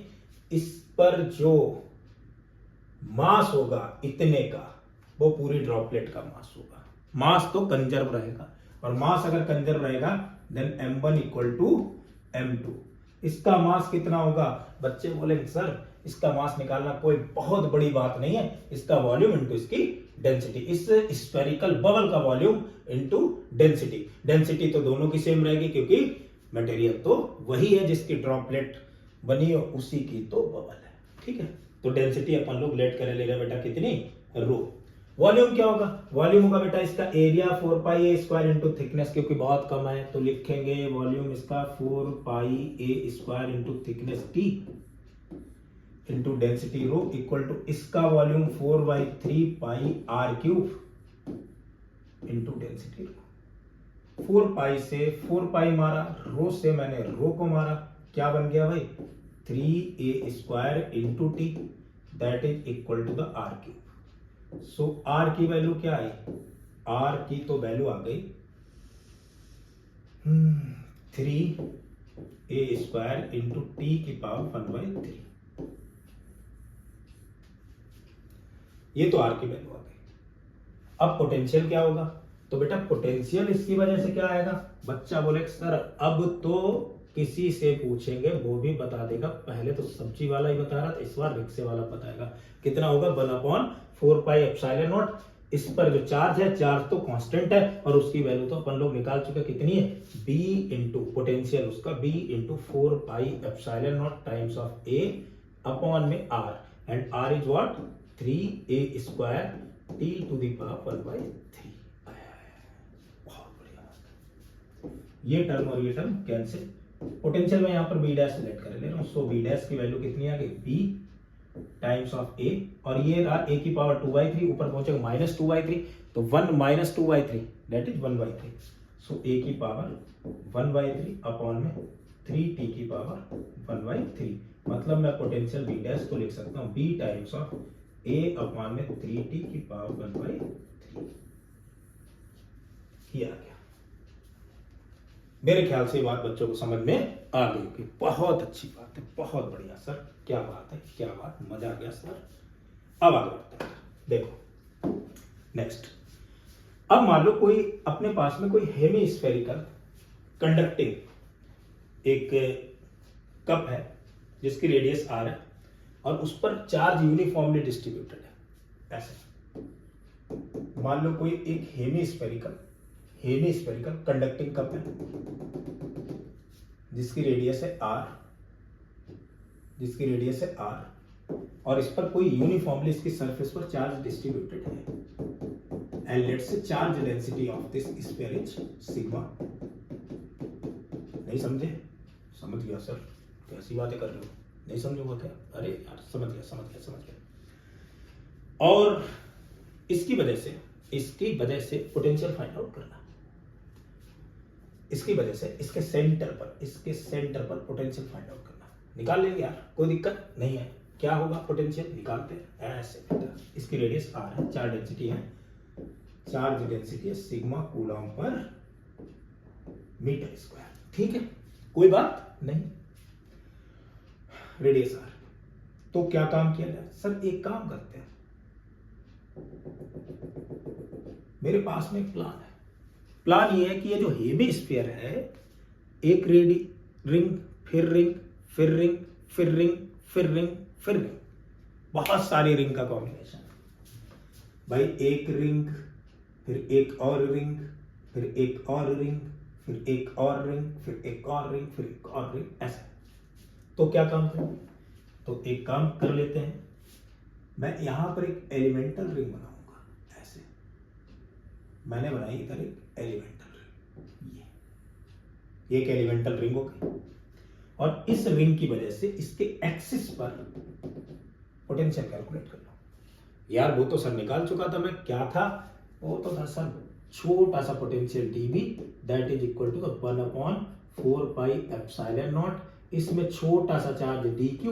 A: इस पर जो मास होगा इतने का, वो पूरी ड्रॉपलेट का मास होगा। मास तो कंजर्व रहेगा, और मास अगर कंजर्व रहेगा then m1 equal to m2। इसका मास कितना होगा? बच्चे बोलेंगे सर इसका मास निकालना कोई बहुत बड़ी बात नहीं है, इसका वॉल्यूम इनटू इसकी डेंसिटी, इस स्फेरिकल बबल का वॉल्यूम इनटू डेंसिटी। डेंसिटी तो दोनों की सेम रहेगी, क्योंकि मटेरियल तो वही है जिसकी ड्रॉपलेट बनी हो, उसी की तो बबल है। ठीक है, तो डेंसिटी अपन लोग लेट करे ले रहे बेटा कितनी? रो। वॉल्यूम क्या होगा? वॉल्यूम होगा बेटा इसका area 4 pi A square into thickness, क्योंकि बहुत कम है तो लिखेंगे वॉल्यूम इसका 4 pi A square into thickness T into density rho equal to इसका volume 4/3 pi R cube into density rho. 4 pi से 4 पाई मारा, रो से मैंने रो को मारा, क्या बन गया भाई? 3a square into T that is equal to the R cube. So R की वैल्यू क्या आई? आर की तो वैल्यू आ गई 3a स्क्वायर इंटू टी की पावर 1/3। ये तो आर की वैल्यू आ गई। अब पोटेंशियल क्या होगा? तो बेटा पोटेंशियल इसकी वजह से क्या आएगा? बच्चा बोले सर अब तो किसी से पूछेंगे वो भी बता देगा, पहले तो सब्जी वाला ही बता रहा था, इस बार रिक्शे वाला बताएगा। कितना होगा? 1/4 पाई एप्सिलॉन नॉट। इस पर जो चार्ज है, चार्ज तो कांस्टेंट है, और उसकी वैल्यू तो अपन लोग निकाल चुके, कितनी है? b इंटू पोटेंशियल उसका b into 4 pi epsilon naught times of a upon में r, and r is what? 3a square t to the power 1/3। बहुत बढ़िया। ये टर्म और ये टर्म कैंसिल। पोटेंशियल में यहाँ पर b डैश सेलेक्ट कर ले रहा हूँ, सो b डैश की वैल्यू कितनी आ गई? b टाइम्स ऑफ a, और ये रहा a की पावर 2/3, ऊपर पहुंचेगा -2/3, तो 1 - 2/3 दैट इज 1/3। सो a की पावर 1/3 अपॉन में 3t की पावर 1/3, मतलब मैं पोटेंशियल b डैश को लिख सकता हूँ b times of a upon में 3t की पावर 1/3। ये आ गया। मेरे ख्याल से बात बच्चों को समझ में आ गई कि बहुत अच्छी बात है, बहुत बढ़िया सर, क्या बात है, क्या बात, मजा आ गया सर। अब आगे बढ़ते हैं। देखो नेक्स्ट, अब मान लो कोई अपने पास में कोई हेमी स्फेरिकल कंडक्टिंग एक कप है जिसकी रेडियस r है, और उस पर चार्ज यूनिफॉर्मली डिस्ट्रीब्यूटेड है। ऐसे मान लो कोई एक हेमी स्फेरिकल कंडक्टिंग कप है जिसकी रेडियस है r, और इस पर कोई यूनिफॉर्मली इसकी सरफेस पर चार्ज डिस्ट्रीब्यूटेड है, and let's say charge density of this sphere is sigma. नहीं समझे? समझ गया सर, कैसी बातें कर रहे हो? नहीं समझोगे क्या? अरे यार समझ गया। और इसकी वजह से पोटेंशियल फाइंड आउट करना। इसकी वजह से इसके सेंटर पर पोटेंशियल फाइंड आउट करना। निकाल लेंगे यार, कोई दिक्कत नहीं है। क्या होगा? पोटेंशियल निकालते हैं ऐसे बेटा। इसकी रेडियस r है, चार्ज डेंसिटी है सिग्मा कूलम पर मीटर स्क्वायर। ठीक है, कोई बात नहीं। रेडियस r, तो क्या काम किया जाए? सर एक काम करते हैं, मेरे पास में एक प्लान है। प्लान ये है कि ये जो हेमी स्फीयर है, एक रिंग फिर रिंग, बहुत सारी रिंग का कॉम्बिनेशन भाई। एक रिंग, फिर एक और रिंग, फिर एक और रिंग, फिर एक और रिंग, फिर एक और रिंग, फिर एक और रिंग, ऐसा। तो क्या काम करें? तो एक काम कर लेते हैं, मैं यहां पर एक एलिमेंटल रिंग बनाऊंगा। ऐसे मैंने बनाई इधर एक एलिमेंटल रिंग, ये एक एलिमेंटल रिंग हो गई, और इस रिंग की वजह से इसके एक्सिस पर पोटेंशियल कैलकुलेट कर लो। यार वो तो सर निकाल चुका था मैं, क्या था? वो तो था सर छोटा सा potential dV that is equal to 1/4πε0। इसमें छोटा सा चार्ज dq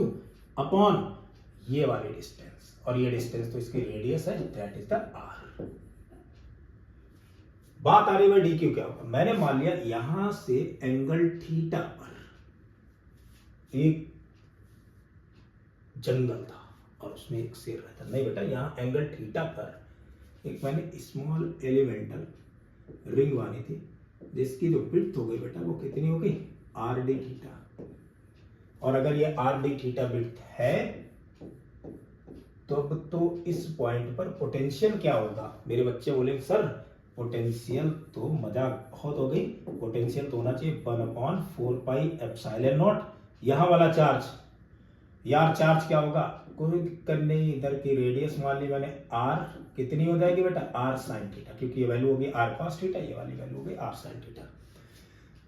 A: अपॉन ये वाली डिस्टेंस, और ये डिस्टेंस तो इसकी रेडियस है, दैट इज द r। बात आ रही है dq क्या होगा। मैंने मान लिया यहां से एंगल थीटा पर एक जंगल था और उसमें एक शेर रहता। नहीं बेटा, यहाँ एंगल थीटा पर एक मैंने स्मॉल एलिमेंटल रिंग बानी थी जिसकी जो विड्थ हो गई बेटा वो कितनी हो गई, आर डी थीटा। और अगर ये आर डी थीटा विड्थ है तो इस पॉइंट पर पोटेंशियल क्या होगा। मेरे बच्चे बोले सर पोटेंशियल तो मजाक बहुत हो गई, पोटेंशियल तो होना चाहिए 1/4πε0। यहां वाला चार्ज, यार चार्ज क्या होगा, कोई दिक्कत नहीं, इधर की रेडियस मान ली मैंने r कितनी हो जाएगी बेटा, r sin थीटा, क्योंकि ये वैल्यू होगी r cos थीटा, ये वाली वैल्यू होगी r sin थीटा।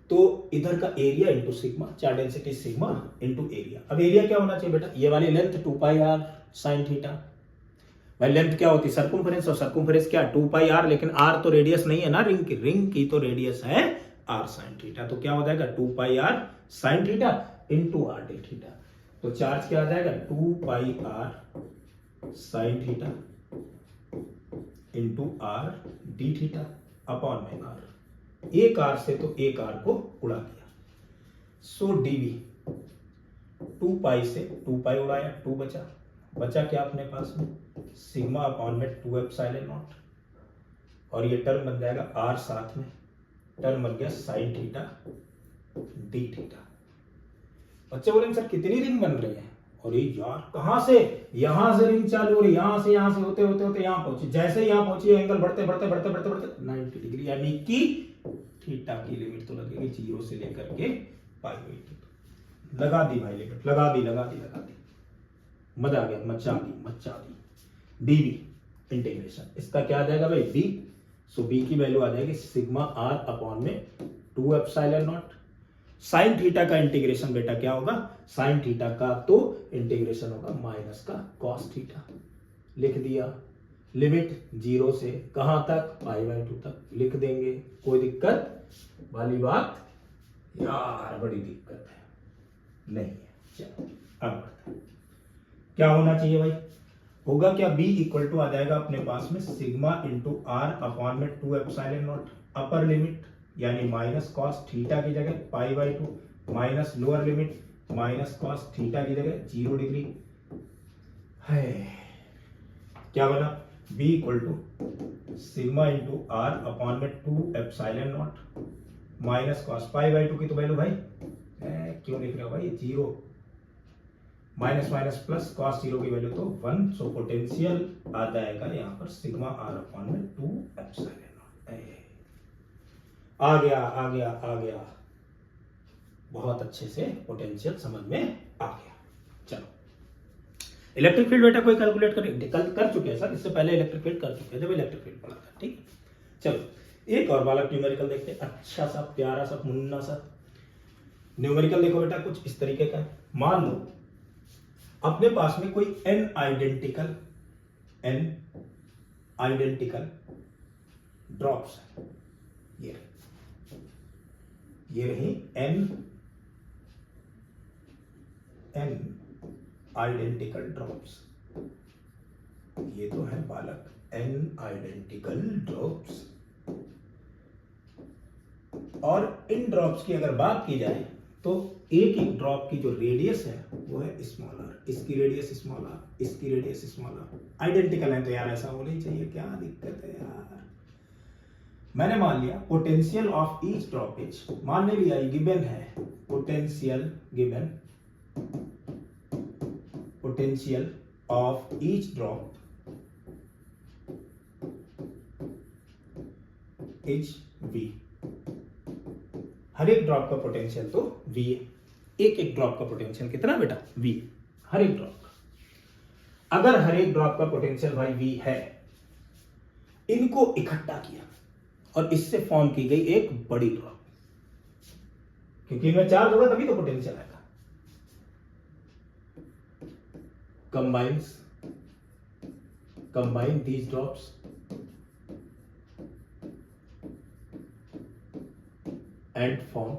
A: तो इधर का area into sigma, charge density sigma into area. अब एरिया क्या होना चाहिए बेटा, ये वाली लेंथ 2πr sin थीटा। भाई लेंथ क्या होती है, सर्कमफेरेंस, और सर्कमफेरेंस क्या 2πr, लेकिन r तो रेडियस नहीं है ना रिंग की, रिंग की तो रेडियस है r sin थीटा। तो क्या हो जाएगा 2πr sin theta into r d theta. तो चार्ज क्या आ जाएगा 2πr sin theta into r d theta upon में r। एक r से तो एक r को उड़ा दिया, सो dv 2π से 2π उड़ाया, 2 बचा, बचा क्या अपने पास में सिग्मा अपॉन में 2ε0, और ये टर्म बन जाएगा r, साथ में टर्म बन गया sin थीटा d थीटा। बच्चे बोलेंगे सर कितनी रिंग बन रही है, और ये यार कहां से, यहां से रिंग चालू हो रही, यहां से होते होते होते यहां पहुंची, जैसे यहां पहुंची एंगल बढ़ते बढ़ते बढ़ते बढ़ते बढ़ते 90 डिग्री, यानी कि थीटा की लिमिट तो लगेगी 0 से लेकर के π/2। लगा दी भाई लिमिट, लगा दी, मजा आ गया, मचा दी। dv इंटीग्रेशन इसका क्या आ जाएगा भाई b, सो b की वैल्यू आ जाएगी सिग्मा r अपॉन में 2ε0। साइन थीटा का इंटीग्रेशन बेटा क्या होगा, साइन थीटा का तो इंटीग्रेशन होगा माइनस का कॉस थीटा। लिख दिया, लिमिट 0 से कहां तक, π/2 तक लिख देंगे। कोई दिक्कत वाली बात, यार बड़ी दिक्कत है नहीं है। चलो अब क्या होना चाहिए भाई, होगा क्या b इक्वल टू आ जाएगा अपने पास में सिग्मा इंटू r अपॉन में 2ε0 अपर लिमिट, यानी माइनस कॉस थीटा की जगह π/2, minus lower limit minus cos theta की जगह 0 डिग्री है। क्या बना b equal to sigma into r upon में 2ε0 माइनस कॉस π/2 की तो वैल्यू भाई क्यों लिख रहे हो भाई 0, माइनस माइनस प्लस कॉस 0 की वैल्यू तो 1, सो पोटेंशियल आ जाएगा यहाँ पर सिग्मा r अपॉन में 2ε0। आ गया, बहुत अच्छे से पोटेंशियल समझ में आ गया। चलो इलेक्ट्रिक फील्ड बेटा कोई कैलकुलेट कर चुके हैं सर, इससे पहले इलेक्ट्रिक फील्ड कर चुके हैं जब इलेक्ट्रिक फील्ड पढ़ा था, ठीक है। चलो एक और वाला न्यूमेरिकल देखते हैं, अच्छा सा प्यारा सा मुन्ना सा न्यूमेरिकल। देखो बेटा कुछ इस तरीके का, मान लो अपने पास में कोई n आइडेंटिकल ड्रॉप्स है, ये रही n आइडेंटिकल ड्रॉप्स, ये तो है बालक n आइडेंटिकल ड्रॉप्स। और इन ड्रॉप्स की अगर बात की जाए तो एक एक ड्रॉप की जो रेडियस है वो है स्मॉल r, इसकी रेडियस स्मॉल r, इसकी रेडियस स्मॉल r, आइडेंटिकल है तो यार ऐसा होना ही चाहिए, क्या दिक्कत है यार। मैंने मान लिया पोटेंशियल ऑफ ईच ड्रॉपेज, मान लिया गिवन है potential, given potential of each drop is v। हर एक ड्रॉप का पोटेंशियल तो v है, एक एक ड्रॉप का पोटेंशियल कितना बेटा v, हर एक ड्रॉप का। अगर हर एक ड्रॉप का पोटेंशियल भाई v है, इनको इकट्ठा किया और इससे फॉर्म की गई एक बड़ी ड्रॉप, क्योंकि इनमें चार्ज होगा तभी तो पोटेंशियल आएगा। Combine these drops and form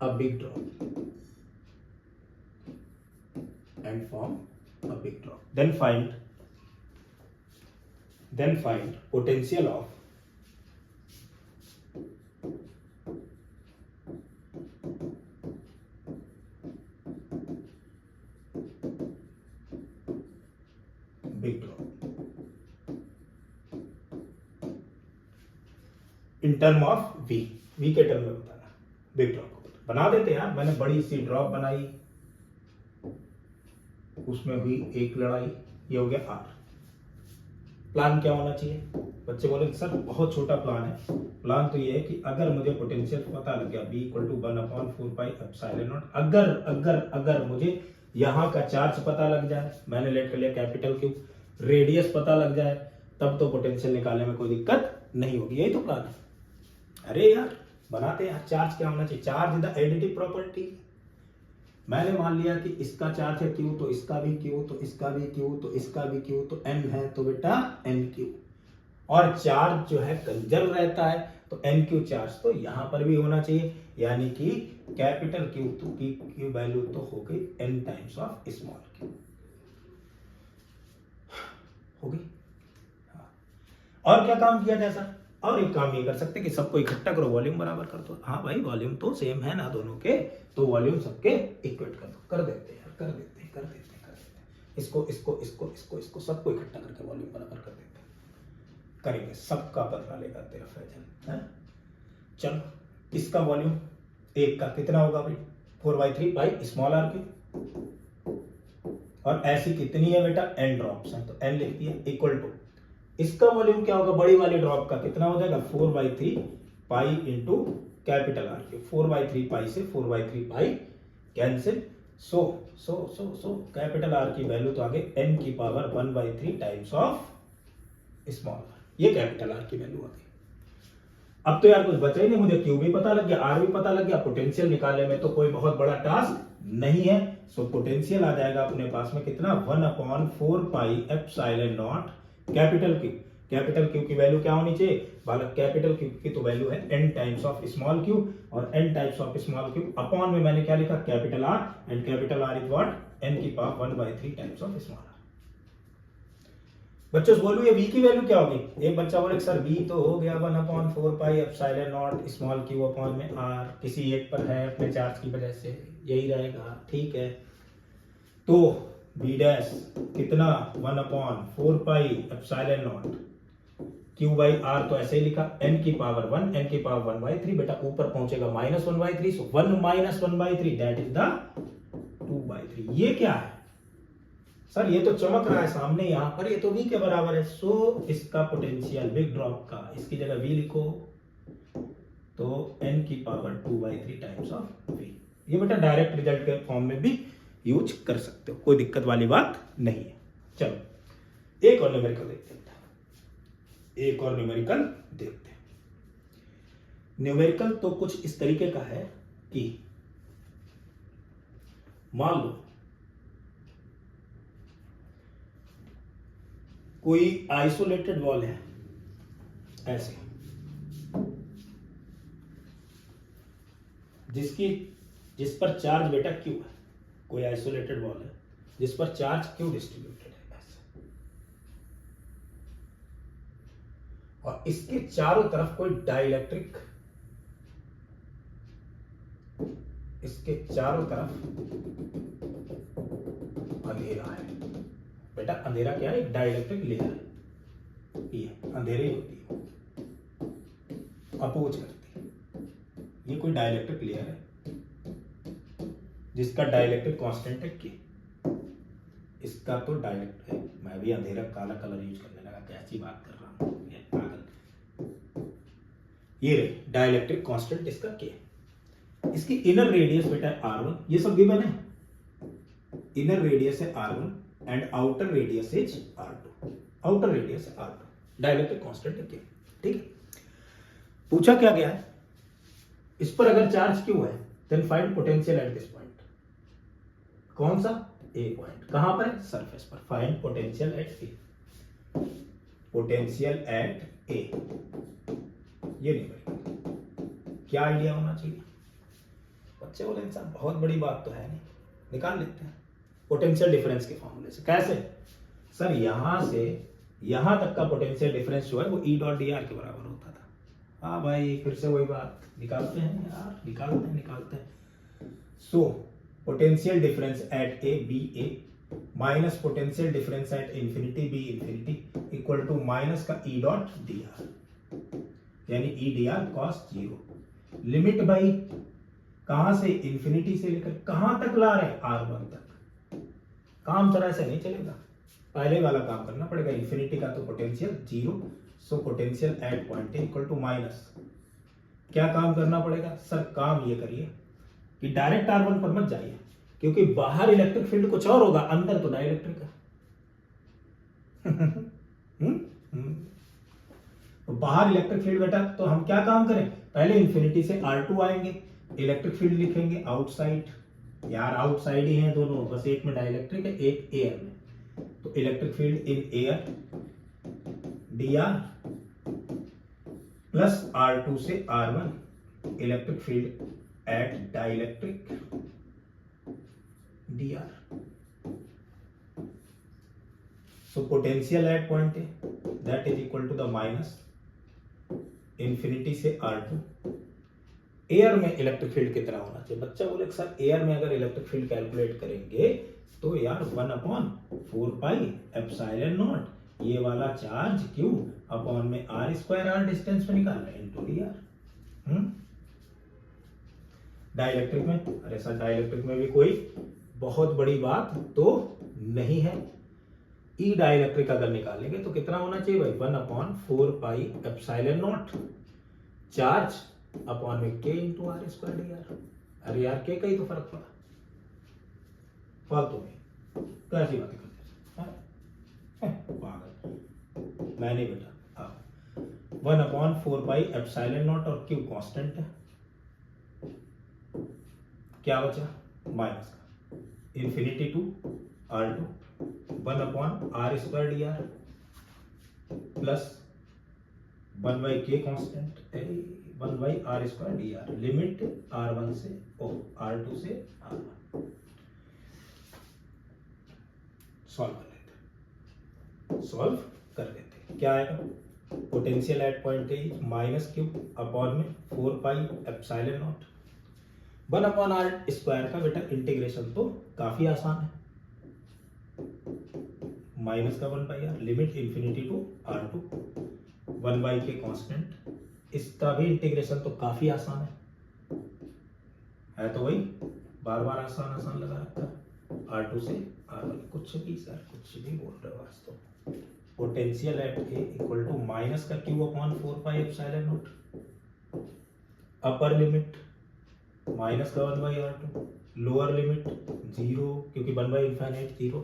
A: a big drop and form a big drop. Then find potential of big drop in term of v के टर्म में बताना बिग ड्रॉप को बना देते हैं यार। मैंने बड़ी सी ड्रॉप बनाई, उसमें हुई एक लड़ाई, ये हो गया आर। प्लान क्या होना चाहिए? बच्चे बोले सर बहुत छोटा प्लान है। प्लान तो ये है कि अगर मुझे पोटेंशियल पता लग गया B = 1/4πε0, अगर मुझे यहाँ का चार्ज पता लग जाए, मैंने लेट कर लिया कैपिटल क्यू, रेडियस पता लग जाए, तब तो पोटेंशियल निकालने में कोई दिक्कत नहीं होगी। यही तो प्लान है। अरे यार बनाते हैं। चार्ज क्या होना चाहिए? Charge is the additive property. मैंने मान लिया कि इसका चार्ज है Q, तो इसका भी Q, तो इसका भी Q, तो इसका भी Q, तो M है, तो बेटा NQ। और चार्ज जो है कंजर्व रहता है, तो NQ चार्ज तो यहां पर भी होना चाहिए, यानी कि कैपिटल Q तो की वैल्यू तो हो गई N times of small q हो गई। हाँ। और क्या काम किया जाए सर? और एक काम ये कर सकते कि सबको इकट्ठा करो, वॉल्यूम बराबर कर दो। हाँ भाई वॉल्यूम तो सेम है ना दोनों के, तो वॉल्यूम सबके इक्वेट कर दो। कर देते हैं यार, कर देते हैं। इसको सबको इकट्ठा करके वॉल्यूम बराबर कर देते हैं। करेंगे, सबका बदला लेगा तेरा फैजल है। चलो इसका वॉल्यूम एक का कितना होगा भाई? 4/3 पाई स्मॉल r क्यूब। और ऐसी कितनी है बेटा? n ड्रॉप्स हैं, तो n लिख दिया इक्वल टू इसका वॉल्यूम क्या होगा? बड़ी वाली ड्रॉप का कितना हो जाएगा? 4/3 pi into capital R cube. 4/3 pi से 4/3 pi cancel. So capital R की वैल्यू तो आगे n की power 1/3 times of small R. ये कैपिटल आर की वैल्यू आ गई। अब तो यार कुछ बचा ही नहीं, मुझे क्यू भी पता लग गया, आर भी पता लग गया। पोटेंशियल निकालने में तो कोई बहुत बड़ा टास्क नहीं है। सो पोटेंशियल आ जाएगा अपने पास में कितना? 1/4πε0 कैपिटल क्यू की वैल्यू क्या होनी चाहिए बालक? कैपिटल क्यू की तो वैल्यू है n times of small Q, और n times of small Q upon में मैंने क्या लिखा? Capital R, and capital R is what? n की power 1/3 times of small R. बच्चों बोलो ये v की वैल्यू क्या होगी? एक बच्चा बोले सर v तो हो गया 1/4πε0 स्मॉल क्यू अपॉन में r, किसी एक पर है अपने चार्ज की वजह से, यही रहेगा। ठीक है, तो b डैश कितना? 1/4πε0 q बाई r, तो ऐसे ही लिखा n की पावर 1, n की पावर 1/3। बेटा ऊपर पहुंचेगा -1/3, सो 1 - 1/3 दैट इज द 2/3। ये क्या है सर? ये तो चमक रहा है सामने यहां पर, ये तो v के बराबर है। सो इसका पोटेंशियल बिग ड्रॉप का, इसकी जगह v लिखो, तो n की पावर 2/3 टाइम्स ऑफ v। ये बेटा डायरेक्ट रिजल्ट के फॉर्म में भी यूज कर सकते हो, कोई दिक्कत वाली बात नहीं है। चलो एक और न्यूमेरिकल देखते हैं। न्यूमेरिकल तो कुछ इस तरीके का है कि मान लो कोई आइसोलेटेड वॉल है ऐसे, जिस पर चार्ज बेटा क्यू है। कोई आइसोलेटेड वॉल है जिस पर चार्ज क्यू डिस्ट्रीब्यूटेड है ऐसे, और इसके चारों तरफ कोई डाइलेक्ट्रिक, इसके चारों तरफ अंधेरा है। बेटा अंधेरा क्या है? एक डाइलेक्ट्रिक लेयर है, ये अंधेरे होती है, अपोज करती है। ये कोई डाइलेक्ट्रिक लेयर है जिसका डाइलेक्ट्रिक कांस्टेंट है के। इसका तो डाइलेक्ट्रिक है, मैं भी अंधेरा काला कलर यूज करने लगा, कैसी बात कर रहा हूं ये पागल। ये डाइलेक्ट्रिक कांस्टेंट इसका के। इसकी इनर रेडियस बेटा r1, ये सब गिवन है। इनर रेडियस है r1 and outer radius is r2। Outer radius है r2, डाइलेक्ट्रिक कांस्टेंट है के। ठीक है, पूछा क्या गया है? इस पर अगर चार्ज क्यू है, then find potential at this point. कौन सा? A point. कहां पर है? सरफेस पर। Find potential at A. Potential at A, ये नहीं बनेगा। क्या आइडिया होना चाहिए बच्चे? बोले इंसान बहुत बड़ी बात तो है नहीं, निकाल लेते हैं पोटेंशियल डिफरेंस के फॉर्मूले से। कैसे सर? यहां से यहां तक का पोटेंशियल डिफरेंस जो है वो ई डॉट डी आर के बराबर होता था। हाँ भाई, फिर से वही बात, निकालते हैं यार, निकालते हैं। So potential difference at A B A minus potential difference at infinity B infinity equal to minus का ई डॉट डी आर, यानी E D R cos zero. Limit भाई कहां से? इंफिनिटी से लेकर कहां तक ला रहे हैं? R1 तक। काम तरह से नहीं चलेगा, पहले वाला काम करना पड़ेगा। इंफिनिटी का तो potential zero, so potential at point A equal to minus, क्या काम करना पड़ेगा सर? काम ये करिए कि डायरेक्ट R1 पर मत जाइए, क्योंकि बाहर इलेक्ट्रिक फील्ड कुछ और होगा, अंदर तो डाइलेक्ट्रिक है। तो बाहर इलेक्ट्रिक फील्ड बेटा, तो हम क्या काम करें? पहले इंफिनिटी से R2 आएंगे, इलेक्ट्रिक फील्ड लिखेंगे आउटसाइड। यार आउटसाइड ही है दोनों, बस एक में डाइलेक्ट्रिक है, एक एयर में। तो electric field in air D R plus R2 से R1 electric field at dielectric D R. So potential at point A that is equal to the minus infinity से R2। एयर में इलेक्ट्रिक फील्ड कितना होना चाहिए? बच्चा बोले सर एयर में अगर इलेक्ट्रिक फील्ड कैलकुलेट करेंगे तो यार 1/4 एप्सिलॉन नॉट, ये वाला चार्ज क्यू अपॉन में r स्क्वायर, r डिस्टेंस में निकाल रहे हैं, इनटू डी आर। डाइलेक्ट्रिक में, अरे सर डाइलेक्ट्रिक में भी कोई बहुत बड़ी बात तो नहीं है। ई डाइलेक्ट्रिक अगर निकालेंगे तो कितना होना चाहिए भाई? 1/4 एप्सिलॉन नॉट चार्ज अपॉन में के into R square D R. अरे यार के का ही तो फर्क पड़ा, फालतू में कैसी बातें करते हैं पागल। मैंने बेटा 1/4 एप्सिलॉन नॉट और क्यू कांस्टेंट है, क्या बचा? माइनस का infinity to R2 1/r square D R plus 1/k constant 1/r square D R. Limit R1 से R2 से R1। सॉल्व कर लेते क्या आएगा? Potential at point A minus Q upon में 4 एप्सिलॉन नॉट 1/r स्क्वायर का बेटा इंटीग्रेशन तो काफी आसान है, माइनस का 1/r, limit infinity to R2 1/k constant, इसका भी इंटीग्रेशन तो काफी आसान है तो वही बार बार आसान लगा रखा है। R2 से R1 कुछ भी सर, कुछ भी बोल रहे हो आज तो। Potential at A equal to minus का Q upon 4 epsilon naught, upper limit minus का 1/r2, लोअर लिमिट 0 क्योंकि 1/∞ 0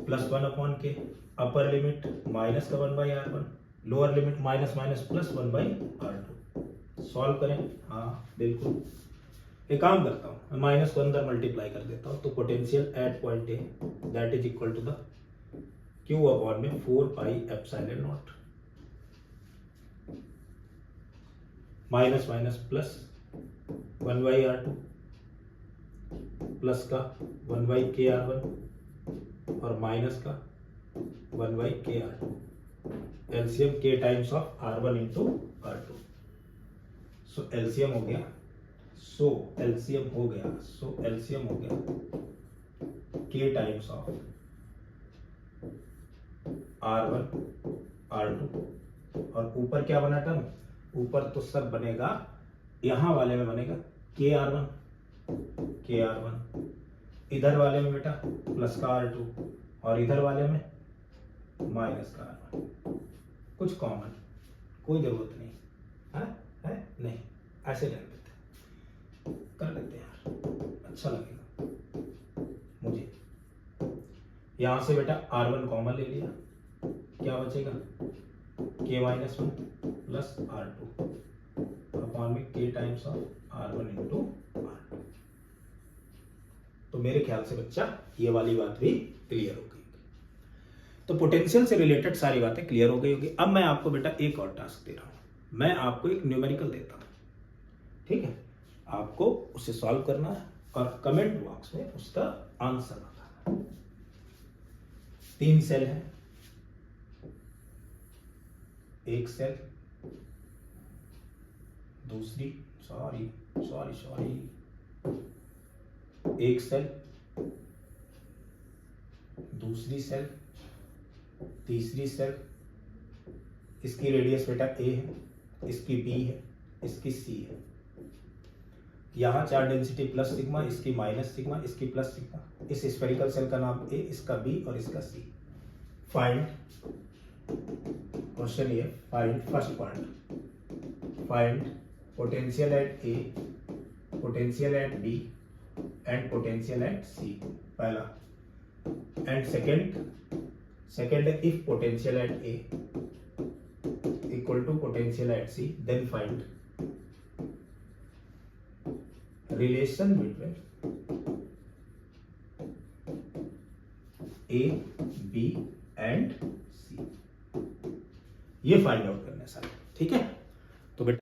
A: प्लस 1/k, अपर लिमिट माइनस का 1/r1, lower limit minus minus plus 1/r2। Solve करें? हाँ बिल्कुल। एक काम करता हूँ, माइनस को अंदर मल्टीप्लाई कर देता हूँ, तो potential at point A that is equal to the Q upon में 4 epsilon naught minus minus plus 1/r2 plus का 1/kr1 और माइनस का 1/kr2, LCM k times of r1 into r2। So LCM हो गया, k times of r1 r2 और ऊपर क्या बना टर्म? ऊपर तो सब बनेगा, यहां वाले में बनेगा kr1, इधर वाले में बेटा प्लस का r2 और इधर वाले में माइनस का r1। कुछ कॉमन, कोई जरूरत नहीं है नहीं, ऐसे कर लेते यार, अच्छा लगेगा मुझे। यहां से बेटा r1 कॉमन ले लिया, क्या बचेगा? k-1 प्लस r2 अपॉन में k times of r1 into r2। तो मेरे ख्याल से बच्चा ये वाली बात भी क्लियर हो गई। तो पोटेंशियल से रिलेटेड सारी बातें क्लियर हो गई होगी। अब मैं आपको बेटा एक और टास्क दे रहा हूं, मैं आपको एक न्यूमेरिकल देता हूं, ठीक है, आपको उसे सॉल्व करना है और कमेंट बॉक्स में उसका आंसर बताना है। 3 सेल है, एक सेल, दूसरी सॉरी एक सेल, दूसरी सेल, तीसरी सेल, इसकी रेडियस बेटा ए है, इसकी बी है, इसकी सी है। यहाँ चार्ज डेंसिटी प्लस सिग्मा, इसकी माइनस सिग्मा, इसकी प्लस सिग्मा। इस स्फेरिकल सेल का नाम ए, इसका बी और इसका सी। फाइंड, क्वेश्चन ये find, first point find potential at A, potential at B and potential at C, पहला। एंड सेकेंड है if potential at A equal to potential at C, then find relation between A, B and C. ये फाइंड आउट करना है सारा, ठीक है।